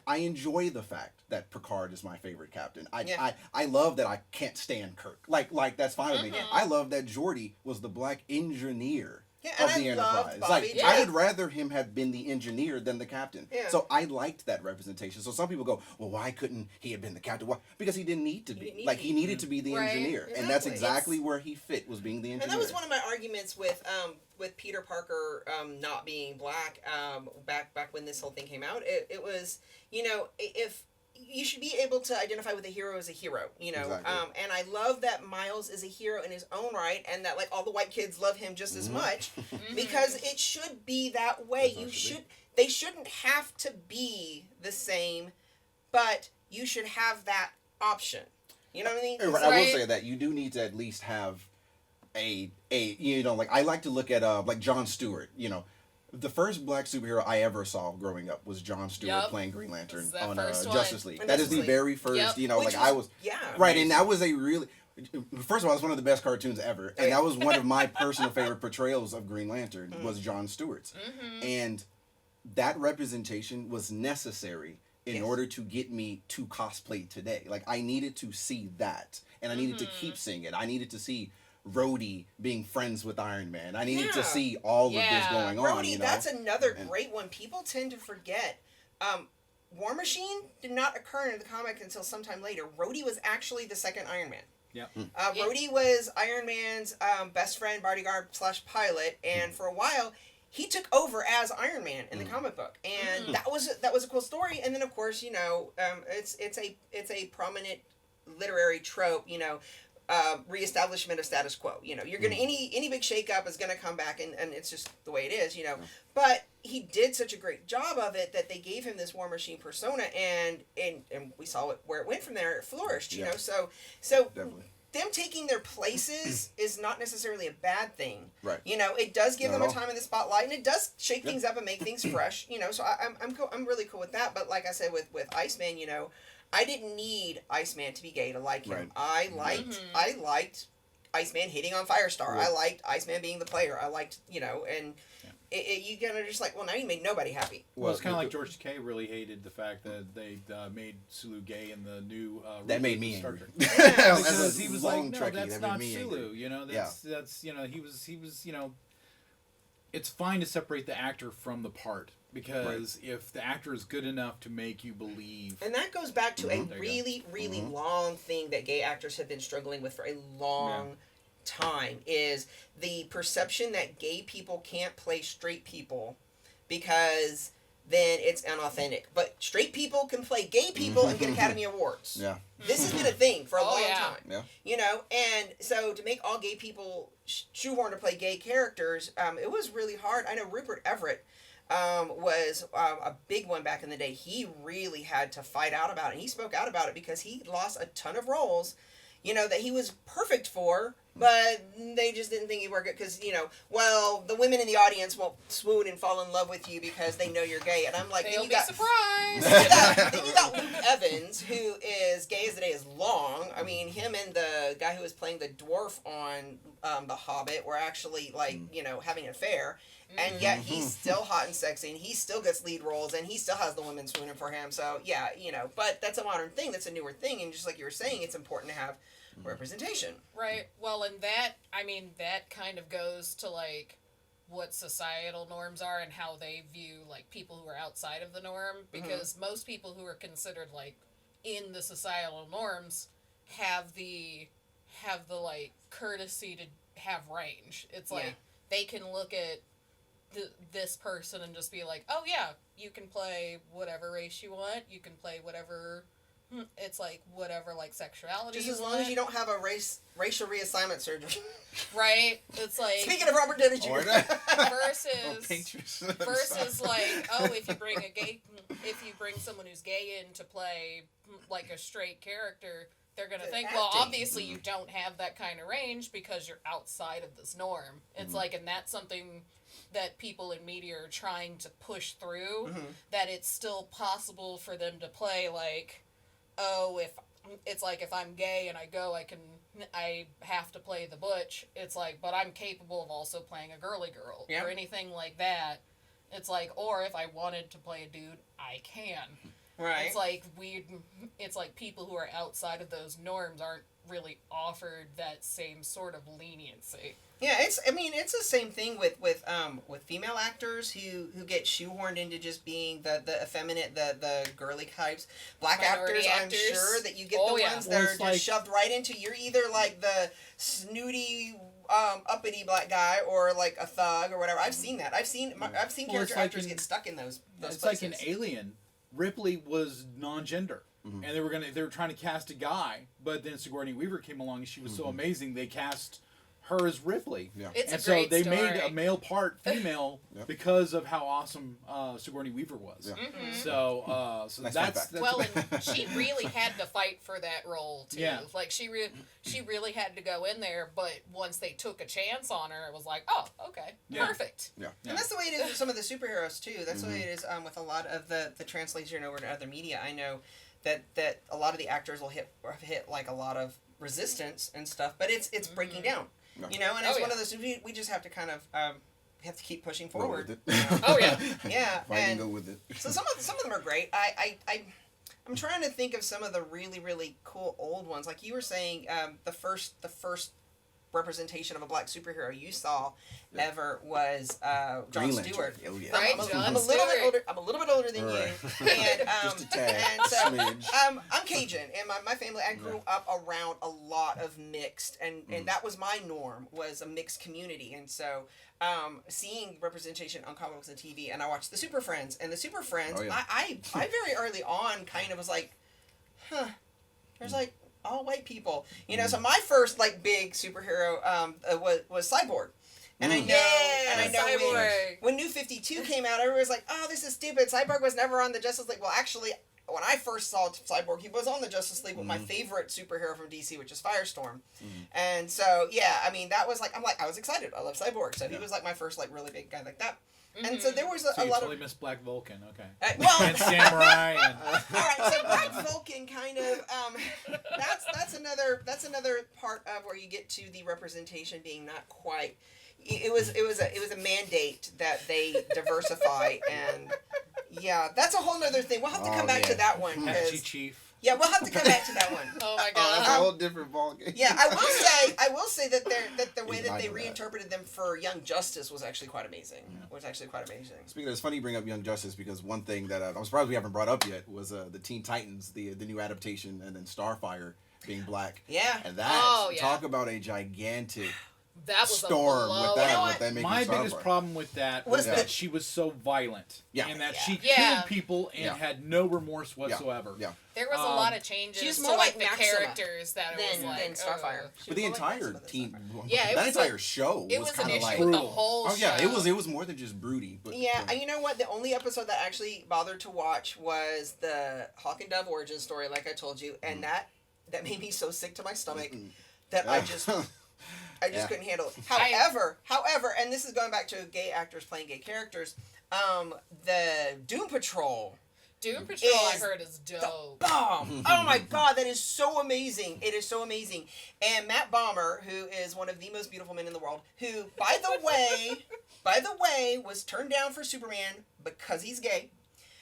enjoy the fact that Picard is my favorite captain. I love that I can't stand Kirk. Like that's fine with me. I love that Geordi was the black engineer of the Enterprise. I would rather him have been the engineer than the captain. So I liked that representation. So some people go, well, why couldn't he have been the captain? Why? Because he didn't need to be. He needed to be the engineer. Exactly. And that's exactly where he fit, was being the engineer. And that was one of my arguments with Peter Parker not being black back when this whole thing came out. It was, if you should be able to identify with a hero as a hero, Exactly. And I love that Miles is a hero in his own right, and that like all the white kids love him just as much, because it should be that way. They shouldn't have to be the same, but you should have that option. You know what I mean? I will say that you do need to at least have I like to look at like Jon Stewart, The first black superhero I ever saw growing up was Jon Stewart Yep. playing Green Lantern Is that on first one? Justice League. On That is Justice the League. very first, Yep. you know, Which like I was- was yeah. right, and that was a really. First of all, it's one of the best cartoons ever, and Right. that was one of my personal favorite portrayals of Green Lantern Mm. was Jon Stewart's, Mm-hmm. and that representation was necessary in Yes. order to get me to cosplay today. Like I needed to see that, and I needed to keep seeing it. I needed to see Rhodey being friends with Iron Man. I needed to Yeah. see all of this Yeah. going on. Brody, You know, that's another And- great one. People tend to forget. War Machine did not occur in the comic until sometime later. Rhodey was actually the second Iron Man. Yeah. Yeah. Rhodey was Iron Man's best friend, bodyguard / pilot, and for a while he took over as Iron Man in the comic book, and that was a cool story. And then of course, you know, it's a prominent literary trope, you know. Reestablishment of status quo. You know, you're gonna any big shakeup is gonna come back, and it's just the way it is. You know, but he did such a great job of it that they gave him this War Machine persona, and we saw it where it went from there. It flourished. You Yeah. know, so definitely. them taking their places is not necessarily a bad thing. Right. You know, it does give Not them a at all. time in the spotlight, and it does shake things up and make things fresh. You know, so I'm cool, I'm really cool with that. But like I said with Iceman, you know, I didn't need Iceman to be gay to like him. Right. I liked Iceman hitting on Firestar. Right. I liked Iceman being the player. I liked, you know, and you kind of just like, well, now you made nobody happy. Well, it's kind of like George Takei really hated the fact that they made Sulu gay in the new. That reboot made of me Star angry. Trek. As Because a he was long like, no, Trekkie, that's that made not me Sulu. angry. You know, that's you know, he was you know, it's fine to separate the actor from the part because if the actor is good enough to make you believe, And that goes back to There you a go. really, really long thing that gay actors have been struggling with for a long time is the perception that gay people can't play straight people because then it's unauthentic. But straight people can play gay people and get Academy Awards. Yeah. This has been a thing for a long yeah. time. Yeah. You know, and so to make all gay people shoehorn to play gay characters, it was really hard. I know Rupert Everett was a big one back in the day. He really had to fight out about it. And he spoke out about it because he lost a ton of roles, you know, that he was perfect for, but they just didn't think he'd work it because, you know, well, the women in the audience won't swoon and fall in love with you because they know you're gay. And I'm like, They'll then be you surprised. got Luke Evans, who is gay as the day is long. I mean, him and the guy who was playing the dwarf on The Hobbit were actually, like, you know, having an affair. And yet he's still hot and sexy, and he still gets lead roles, and he still has the women swooning for him. So, yeah, you know, but that's a modern thing. That's a newer thing. And just like you were saying, it's important to have representation. Right. Well, and that, I mean, that kind of goes to, like, what societal norms are and how they view, like, people who are outside of the norm. Because most people who are considered, like, in the societal norms have the like, courtesy to have range. It's like, they can look at this person and just be like, oh, yeah, you can play whatever race you want. You can play whatever... It's like whatever, like, sexuality. Just as long as you don't have a racial reassignment surgery. Right? It's like Speaking of Robert Downey Jr. Or not. versus like, oh, if you bring someone who's gay in to play like a straight character, they're gonna Good think, well, acting. obviously you don't have that kind of range because you're outside of this norm. It's like, and that's something that people in media are trying to push through, that it's still possible for them to play, like, oh, if it's like if I'm gay and I have to play the butch, it's like, but I'm capable of also playing a girly girl Yep. or anything like that. It's like, or if I wanted to play a dude, I can. Right. It's like people who are outside of those norms aren't really offered that same sort of leniency. Yeah, it's the same thing with female actors who get shoehorned into just being the effeminate, the girly types. Black Minority actors, I'm actors. sure that you get Oh, the yeah. ones Well, that are it's just like- shoved right into. You're either like the snooty, uppity black guy or like a thug or whatever. I've seen that. I've seen Well, character it's like actors in- get stuck in those it's places. like in Alien. Ripley was non-gender, and they were trying to cast a guy, but then Sigourney Weaver came along, and she was so amazing they cast her as Ripley. Yeah. It's And a so great they story. made a male part female Yep. because of how awesome Sigourney Weaver was. Yeah. Mhm. So Nice that's fact. Well, and she really had to fight for that role too. Yeah. Like she really had to go in there, but once they took a chance on her, it was like, oh, okay, Yeah. perfect. Yeah. And that's the way it is with some of the superheroes too. That's the way Mm-hmm. it is with a lot of the translation over to other media. I know that a lot of the actors will hit like a lot of resistance and stuff, but it's breaking down. Yeah. You know, and it's Oh, one yeah. of those we just have to kind of have to keep pushing Roll forward. with it. Oh, yeah. Yeah, Fight and go with it. So some of them are great. I'm trying to think of some of the really cool old ones. Like you were saying, the first representation of a black superhero you saw ever was John Green Lantern. Stewart. Oh, yeah. Right, I'm John a little bit Stewart. older. I'm a little bit older than Right. you, and Just a tad. and so Smidge. I'm Cajun, and my family. I grew up around a lot of mixed, and that was my norm, was a mixed community, and so seeing representation on comic books and TV, and I watched the Super Friends, and the Super Friends, Oh, yeah. I very early on kind of was like, huh, there's like all white people, you know. So my first like big superhero was Cyborg. And I know, Yeah, and I know Cyborg. when New 52 came out, everyone was like, "Oh, this is stupid." Cyborg was never on the Justice League. Well, actually, when I first saw Cyborg, he was on the Justice League with my favorite superhero from DC, which is Firestorm. And so, yeah, I mean, that was like, I was excited. I love Cyborg, so he was like my first like really big guy like that. And so there was so a you lot totally of missed Black Vulcan, okay. well, And Samurai and all right, so Black Vulcan kind of that's another part of where you get to the representation being not quite. It was a mandate that they diversify, and yeah, that's a whole nother thing. We'll have to come back to that one. Patchy 'Cause- Chief. yeah, we'll have to come back to that one. Oh my Oh, that's a god. whole different ballgame. Yeah, I will say that the way Even that I they know that. reinterpreted them for Young Justice was actually quite amazing. Speaking of, it's funny you bring up Young Justice because one thing that I'm surprised we haven't brought up yet was the Teen Titans, the new adaptation, and then Starfire being black. Yeah. And that, Oh, yeah. talk about a gigantic That was storm a blow. with that, You know with what? that making My Starfire. biggest problem with that Was was that- that she was so violent. Yeah. And that Yeah. she Yeah. killed people and Yeah. had no remorse whatsoever. Yeah. There was a lot of changes she's to more like like the Maxima characters that it was like than Starfire. oh. But the entire teen, Yeah, it that was entire a- show It was was an kind of issue like, with the brutal. whole oh yeah, show. it was more than just broody. But Yeah, and you know what? The only episode that I actually bothered to watch was the Hawk and Dove origin story, like I told you, and that made me so sick to my stomach that I just Yeah. couldn't handle it. However, and this is going back to gay actors playing gay characters. The Doom Patrol. Doom Patrol I is heard is dope. Bomb! Oh my god, that is so amazing. It is so amazing. And Matt Bomber, who is one of the most beautiful men in the world, who, by the way, was turned down for Superman because he's gay.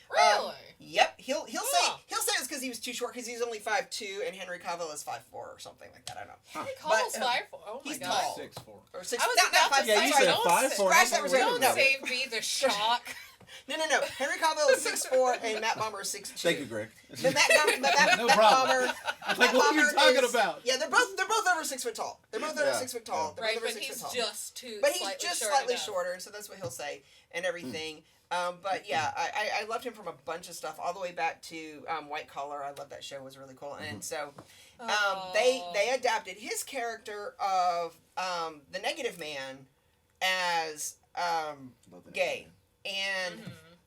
Really? Yep. He'll Huh. say it's because he was too short because he's only 5'2" and Henry Cavill is 5'4" or something like that. I don't know. Henry But, Cavill's 5'4". Oh my he's god. tall. 6'4". Or 6. I was not about 5'6". to Yeah, you say, said don't 5'4". scratch that. Don't No. save me the shock. No. Henry Cavill is 6'4" and Matt Bomber is 6'2". Thank you, Greg. But Matt No Matt problem. Bomber. Like, Matt what are you Bomber talking is- about? Yeah, they're both over 6 foot tall. They're both over Yeah. 6 foot tall. They're Right, both over but 6 he's foot tall. just too But he's slightly just short slightly enough. shorter, and so that's what he'll say and everything. But yeah, I loved him from a bunch of stuff, all the way back to White Collar. I love that show; it was really cool. And so they adapted his character of the Negative Man as gay, and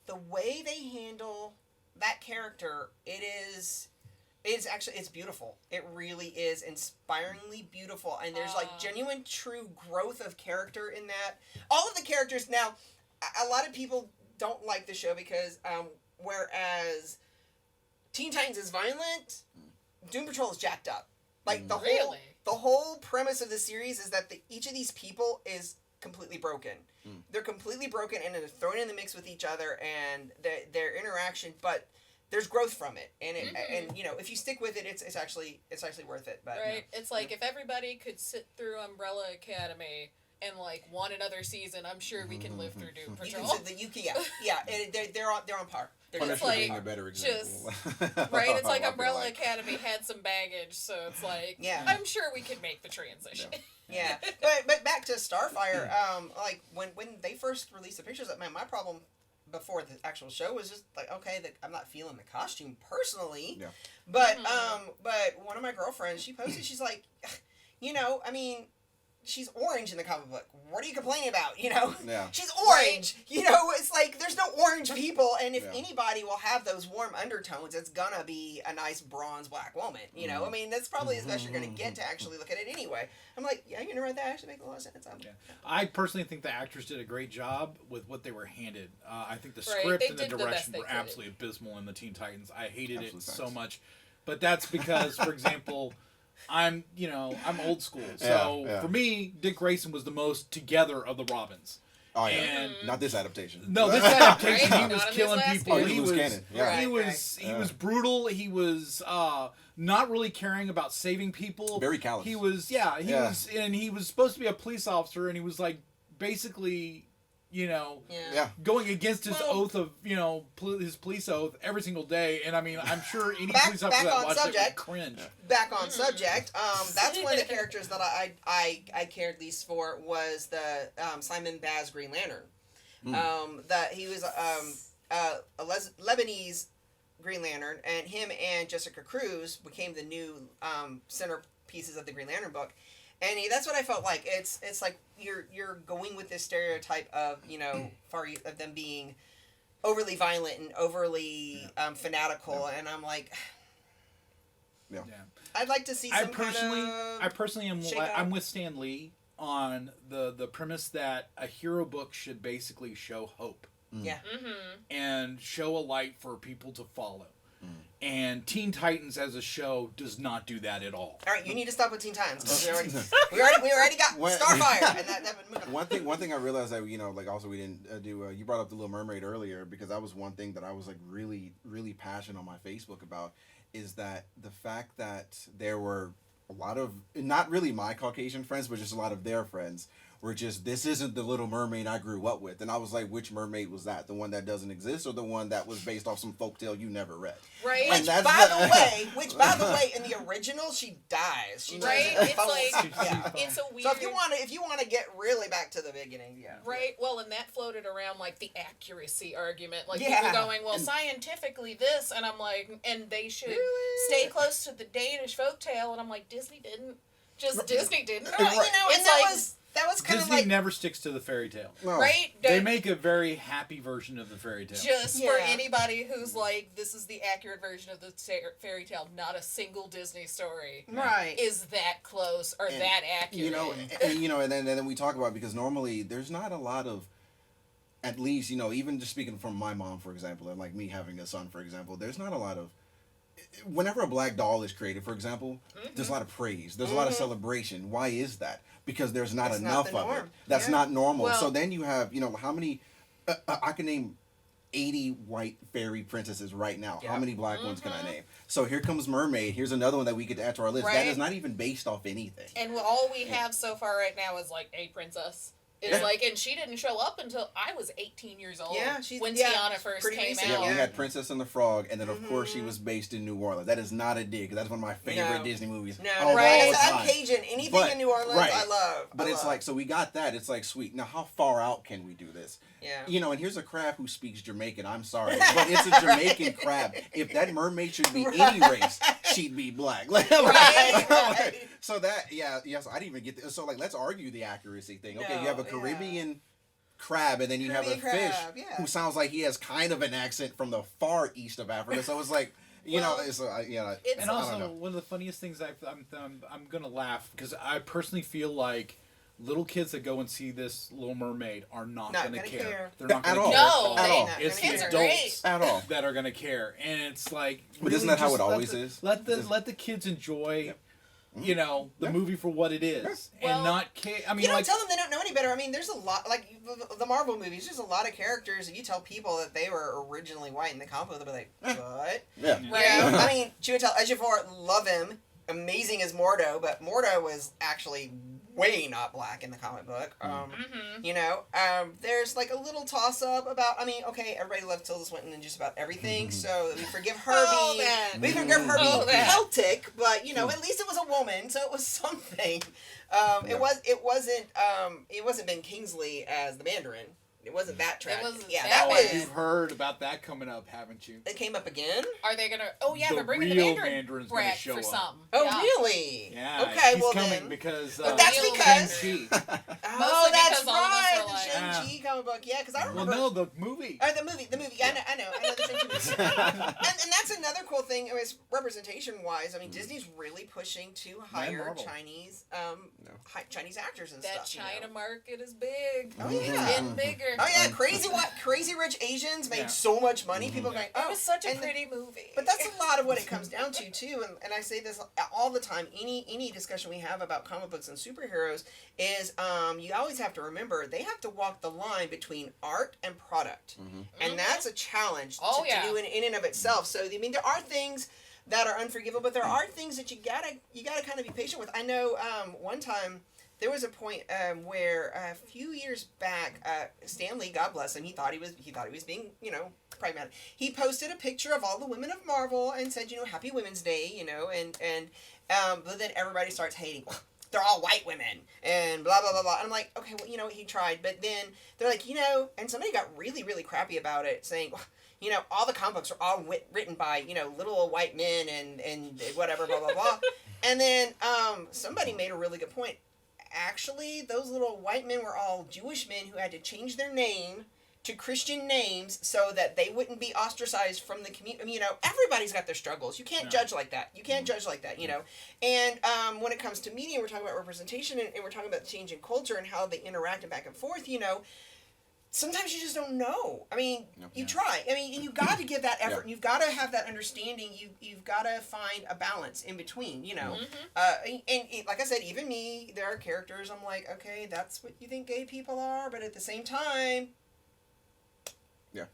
the way they handle that character, it's beautiful. It really is inspiringly beautiful, and there's like genuine, true growth of character in that. All of the characters now, a lot of people don't like the show because whereas Teen Titans is violent, Doom Patrol is jacked up. Like the whole premise of the series is that each of these people is completely broken. They're completely broken and they're thrown in the mix with each other and their interaction, but there's growth from it, and and you know, if you stick with it, it's actually worth it. But right, it's like if everybody could sit through Umbrella Academy and like want another season, I'm sure we can live through Doom you can Patrol. they're on par. They're Punisher like, being a better example. Right, it's like I feel Umbrella Academy had some baggage, so it's like, Yeah. I'm sure we could make the transition. Yeah, but back to Starfire. Like when they first released the pictures, my problem before the actual show was just like, okay, I'm not feeling the costume personally. Yeah. But but one of my girlfriends, she posted, she's like, you know, I mean, she's orange in the comic book. What are you complaining about? You know, Yeah. she's orange. You know, it's like there's no orange people, and if Yeah. anybody will have those warm undertones, it's gonna be a nice bronze black woman. You know, I mean that's probably as best you're gonna get to actually look at it anyway. I'm like, yeah, you're gonna write that actually make a lot of sense. I personally think the actors did a great job with what they were handed. I think the Right, script they and the did the best direction they were could. absolutely abysmal in the Teen Titans. I hated Absolute it so facts. much, but that's because, for example, I'm old school. So Yeah. for me, Dick Grayson was the most together of the Robins. Oh yeah. And Not this adaptation. no, this adaptation, Right? he was Not in his killing last people. Oh, one. he He was was canon. Yeah. he Right, was right. was brutal. He was not really caring about saving people. Very callous. He was he was supposed to be a police officer, and he was like basically, Yeah. going against his Well- oath of his police oath every single day. And I mean, I'm sure any Back- police officer back that on watched it would subject. cringe. Back on subject, that's one of the characters that I cared least for was the Simon Baz Green Lantern. That he was a Lebanese Green Lantern, and him and Jessica Cruz became the new centerpieces of the Green Lantern book. And that's what I felt like. It's like you're going with this stereotype of of them being overly violent and overly fanatical, and I'm like, Yeah. Yeah. I'd like to see I some personally am shake I'm up. with Stan Lee on the premise that a hero book should basically show hope yeah. and show a light for people to follow. And Teen Titans as a show does not do that at all. All right, you need to stop with Teen Titans. 'Cause we already got What- Starfire, and that would move on. One thing I realized that like also we didn't do. You brought up the Little Mermaid earlier because that was one thing that I was like really passionate on my Facebook about is that the fact that there were a lot of not really my Caucasian friends, but just a lot of their friends were just this isn't the Little Mermaid I grew up with, and I was like, which mermaid was that? The one that doesn't exist, or the one that was based off some folktale you never read? Right? And Which, that's by the- the way, in the original, she dies. She Right? dies. It's like yeah. it's a weird. So if you want to get really back to the beginning, yeah. Right. Well, and that floated around like the accuracy argument, like Yeah. people going, "Well, scientifically this," and I'm like, and they should Really? stay close to the Danish folktale, and I'm like, Disney didn't. Disney didn't. Well, Right. and It's like- that was kind of Disney like never sticks to the fairy tale. No. right. They make a very happy version of the fairy tale. Just for Yeah. anybody who's like, this is the accurate version of the fairy tale. Not a single Disney story right. is that close or And, that accurate. and then we talk about because normally there's not a lot of, at least even just speaking from my mom for example, and like me having a son for example, there's not a lot of. Whenever a black doll is created, for example, there's a lot of praise. There's a lot of celebration. Why is that? Because there's not It's not enough the of it. norm. That's Yeah. not normal. Well- So then you have, how many? I can name 80 white fairy princesses right now. Yeah. How many black ones can I name? So here comes Mermaid. Here's another one that we could add to our list. That Right. is not even based off anything. And all we have so far right now is like a princess. It's Yeah. like, and she didn't show up until I was 18 years old. Yeah, she's- when yeah, Tiana first pretty came recent, Yeah, out. we Yeah. had Princess and the Frog, and then of course she was based in New Orleans. That is not a dig. That's one of my favorite No. Disney movies No, of right. all I'm time. Cajun. Anything But- in New Orleans, right. I love. But I it's love. like, so we got that. It's like, sweet. Now, how far out can we do this? yeah. And here's a crab who speaks Jamaican. I'm sorry, but it's a Jamaican crab. If that mermaid should be any race, she'd be black. Right. So that, yes, I didn't even get this. So like, let's argue the accuracy thing. Okay, you have a No, Caribbean crab, and then you have a Caribbean fish crab, yeah. who sounds like he has kind of an accent from the far east of Africa. So it's like, Well, it's It's And I don't also, know. one of the funniest things I'm gonna laugh because I personally feel like little kids that go and see this Little Mermaid are not Not gonna gonna care. care. They're not At gonna all. care No, At all. It's the Kids are adults At all. that are gonna care, and it's like. But isn't really that how just it let always the- is? Let the kids enjoy, the Yeah. movie for what it is, Well, and not care. I mean, You don't like tell them they don't know any better. I mean, there's a lot, like the Marvel movies, there's a lot of characters, and you tell people that they were originally white in the comic book, they'll be like, what? Yeah. Right. I mean, Chiwetel Ejiofor, love him, amazing as Mordo, but Mordo was actually way not black in the comic book. There's like a little toss-up about, I mean, okay, everybody loved Tilda Swinton in just about everything, so we forgive her Oh, being, that. we forgive her Oh, being that. Celtic, but, at least it was a woman, so it was something. Yeah. It wasn't Ben Kingsley as the Mandarin. It wasn't that tragic. wasn't Yeah, that that bad. was. You've heard about that coming up, haven't you? It came up again. Are they gonna? Oh yeah, The they're bringing the real Mandarin Mandarin's gonna back show for up. something. Oh, yeah. really? Yeah. Okay, he's well coming then. because But that's Real because. Shang-Chi. Oh, Mostly that's because all of us right. are The like- Shang-Chi comic book. Yeah, because I Well, remember. no, the movie. The movie. Yeah, I know the Shang-Chi movie. and that's another cool thing. I mean, representation-wise, I mean, Disney's really pushing to hire Marvel. Chinese, Chinese actors and That stuff. China market is big. Oh, It's yeah. getting bigger. Oh yeah, Crazy Rich Asians made Yeah. so much money. People are going, oh, It was such a and pretty movie. But that's a lot of what it comes down to too, and I say this all the time. Any discussion we have about comic books and superheroes is you always have to remember they have to walk the line between art and product, and that's a challenge Oh, to do in and of itself. So I mean, there are things that are unforgivable, but there are things that you gotta kind of be patient with. I know one time. There was a point where a few years back, Stan Lee, God bless him, he thought he was being, pragmatic. He posted a picture of all the women of Marvel and said, Happy Women's Day, but then everybody starts hating. They're all white women and blah blah blah blah. And I'm like, okay, well, he tried, but then they're like, and somebody got really really crappy about it, saying, all the comic books are all written by little old white men and whatever blah blah blah. And then somebody made a really good point. Actually, those little white men were all Jewish men who had to change their name to Christian names so that they wouldn't be ostracized from the community. I mean, everybody's got their struggles. You can't judge like that. You can't judge like that, And when it comes to media, we're talking about representation and we're talking about the change in culture and how they interact and back and forth, sometimes you just don't know. I mean, you try. I mean, you got to give that effort. You've got to have that understanding. You've got to find a balance in between. And like I said, even me, there are characters. I'm like, okay, that's what you think gay people are, but at the same time,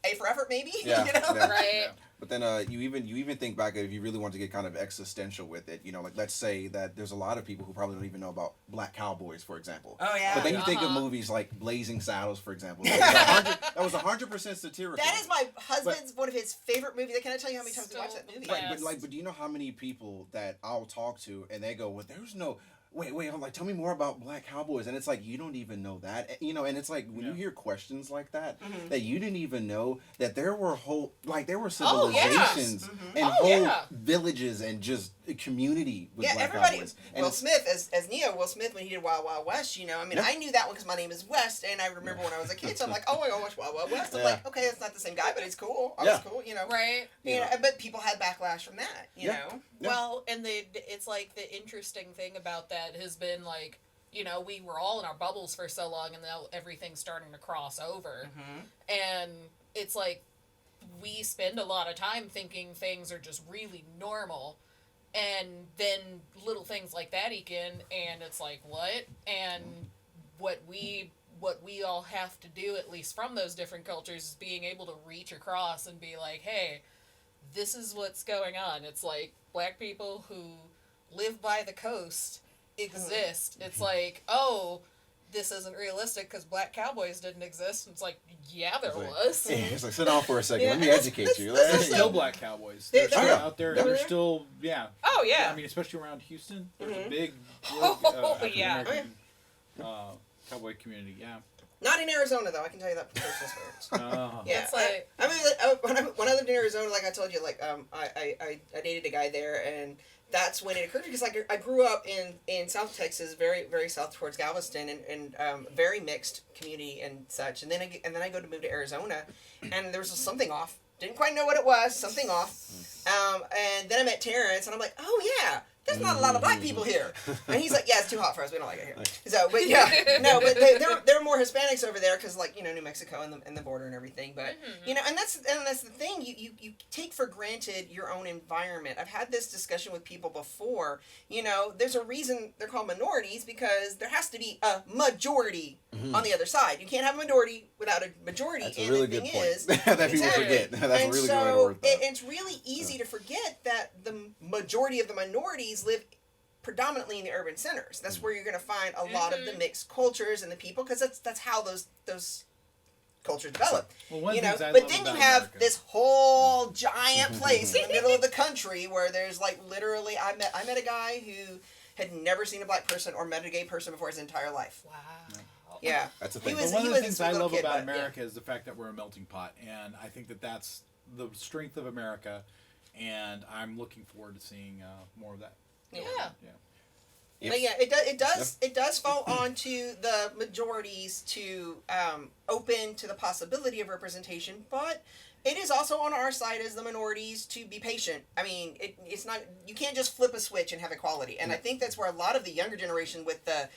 A for effort, maybe. Yeah, yeah. Right. Yeah. But then you even think back if you really want to get kind of existential with it, like let's say that there's a lot of people who probably don't even know about Black Cowboys, for example. Oh yeah. But then you think of movies like Blazing Saddles, for example. That was 100% satirical. That is my husband's one of his favorite movies. I cannot tell you how many times we watched that movie. Right, Yes. but do you know how many people that I'll talk to and they go, well, there's no. Wait, I'm like, tell me more about Black Cowboys. And it's like, you don't even know that. And it's like, when you hear questions like that, that you didn't even know that there were civilizations and whole villages and just a community with Black everybody. Cowboys. And Will Smith, as Neo, Will Smith, when he did Wild Wild West, I mean, I knew that one because my name is West, and I remember when I was a kid, so I'm like, oh, I watch Wild Wild West. I'm like, okay, it's not the same guy, but it's cool. It's cool, Right. But people had backlash from that, you know. Yeah. Well, and it's like the interesting thing about that has been like, we were all in our bubbles for so long and now everything's starting to cross over. And it's like we spend a lot of time thinking things are just really normal. And then little things like that eke in and it's like, what? And what we all have to do, at least from those different cultures, is being able to reach across and be like, hey, this is what's going on. It's like Black people who live by the coast exist. It's like, oh, this isn't realistic because Black Cowboys didn't exist. And it's like, yeah, there was. It's like, sit down for a second. Let me that's- educate you. that's- There's still Black Cowboys. They're still out there. they're They're there. still, yeah. Oh, yeah. I mean, especially around Houston. There's a big Oh, yeah. African-American cowboy community. Yeah. Not in Arizona, though. I can tell you that from personal experience. Yeah, It's like- I mean, when I lived in Arizona, like I told you, like I dated a guy there, and that's when it occurred to me because I grew up in South Texas, very very south towards Galveston, and very mixed community and such. And then I go to move to Arizona, and there was something off. Didn't quite know what it was. Something off. And then I met Terrence, and I'm like, oh yeah. There's not a lot of Black people here, and he's like, "Yeah, it's too hot for us. We don't like it here." So, but yeah, no, but there are more Hispanics over there because, like, New Mexico and the border and everything. But and that's the thing. You take for granted your own environment. I've had this discussion with people before. There's a reason they're called minorities because there has to be a majority on the other side. You can't have a minority without a majority. That's a and really the good thing point. is, That people forget. That's a really good way to word that. it's really easy to forget that the majority of the minorities live predominantly in the urban centers. That's where you're going to find a lot of the mixed cultures and the people, because that's how those cultures develop. Well, one you thing know, I but love then you about have America- this whole giant place in the middle of the country where there's like literally, I met a guy who had never seen a Black person or met a gay person before his entire life. Wow. Yeah. That's the thing. He was- But one of the a things sweet I little love kid, about but, yeah. America is the fact that we're a melting pot, and I think that that's the strength of America, and I'm looking forward to seeing more of that. Yeah. Yeah. But yeah, it does fall onto the majorities to open to the possibility of representation, but it is also on our side as the minorities to be patient. I mean, it's not, you can't just flip a switch and have equality, and I think that's where a lot of the younger generation with the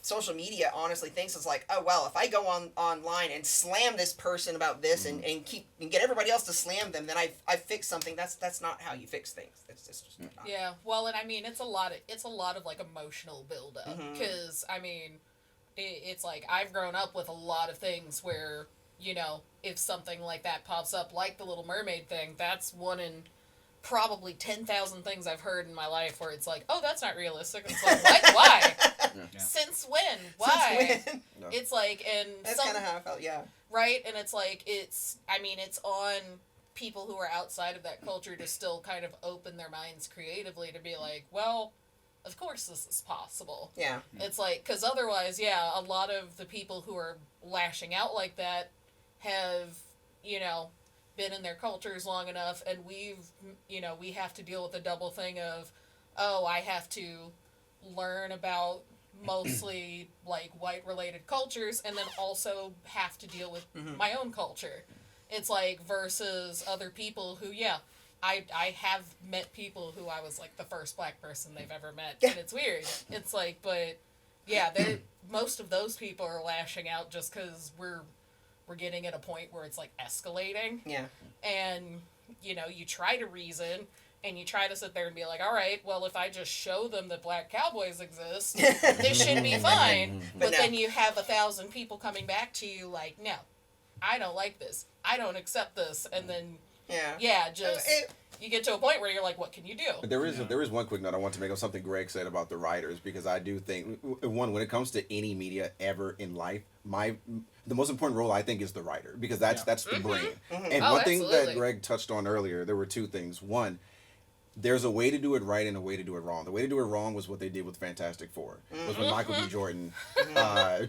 social media honestly thinks it's like, oh well, if I go online and slam this person about this and get everybody else to slam them, then I fixed something. That's not how you fix things. It's just not. Yeah, well, and I mean, it's a lot of like emotional buildup because I mean, it's like I've grown up with a lot of things where, you know, if something like that pops up, like the Little Mermaid thing, that's one in probably 10,000 things I've heard in my life where it's like, oh, that's not realistic. It's like, what? Why? Yeah. Since when? Why? Since when? No. It's like, and That's kind of how I felt. Yeah. right, and it's like it's on people who are outside of that culture to still kind of open their minds creatively to be like, well, of course this is possible. Yeah. It's like, because otherwise, yeah, a lot of the people who are lashing out like that have, you know, been in their cultures long enough, and we have to deal with the double thing of, oh, I have to learn about mostly like white related cultures and then also have to deal with my own culture. It's like versus other people who, yeah, I have met people who I was like the first black person they've ever met, and it's weird. It's like, but yeah, most of those people are lashing out just because we're getting at a point where it's like escalating. Yeah. And, you know, you try to reason and you try to sit there and be like, all right, well, if I just show them that black cowboys exist, this should be fine. But no. then you have 1,000 people coming back to you like, no, I don't like this. I don't accept this. And then, just you get to a point where you're like, what can you do? But there is one quick note I want to make on something Greg said about the writers, because I do think, one, when it comes to any media ever in life, the most important role I think is the writer, because that's the brain. And Oh, one thing that absolutely. Greg touched on earlier, there were two things. One, there's a way to do it right and a way to do it wrong. The way to do it wrong was what they did with Fantastic Four. Was when Michael B. Jordan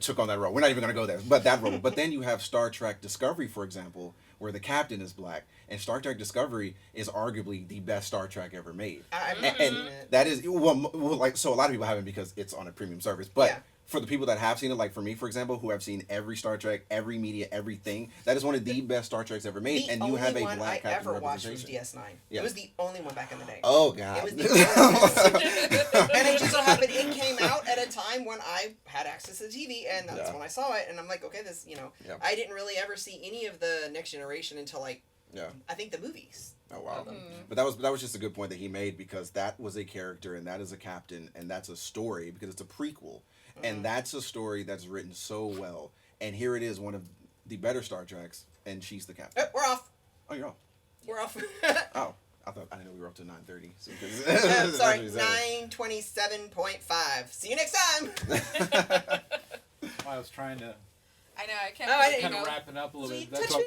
took on that role. We're not even going to go there, but that role. But then you have Star Trek Discovery, for example, where the captain is black, and Star Trek Discovery is arguably the best Star Trek ever made. I've And seen it. that is like, so a lot of people haven't because it's on a premium service, but Yeah. for the people that have seen it, like for me, for example, who have seen every Star Trek, every media, everything, that is one of the best Star Treks ever made, The and you have a only one black I captain ever watched was representation. DS9. Yeah. It was the only one back in the day. Oh God! It was the only one. And it just so happened it came out at a time when I had access to the TV, and that's Yeah. when I saw it. And I'm like, okay, this, Yeah. I didn't really ever see any of the Next Generation until like, Yeah. I think the movies. Oh wow! But that was just a good point that he made, because that was a character and that is a captain and that's a story, because it's a prequel and that's a story that's written so well. And here it is, one of the better Star Treks, and she's the captain. We're off. Oh, you're off. We're off. Oh, I didn't know we were up to 9:30. So Sorry, 927.5. See you next time. I was trying to I know, I kept, Oh, I didn't kind you of know, wrap it up a little bit. Sweet That's touch what me.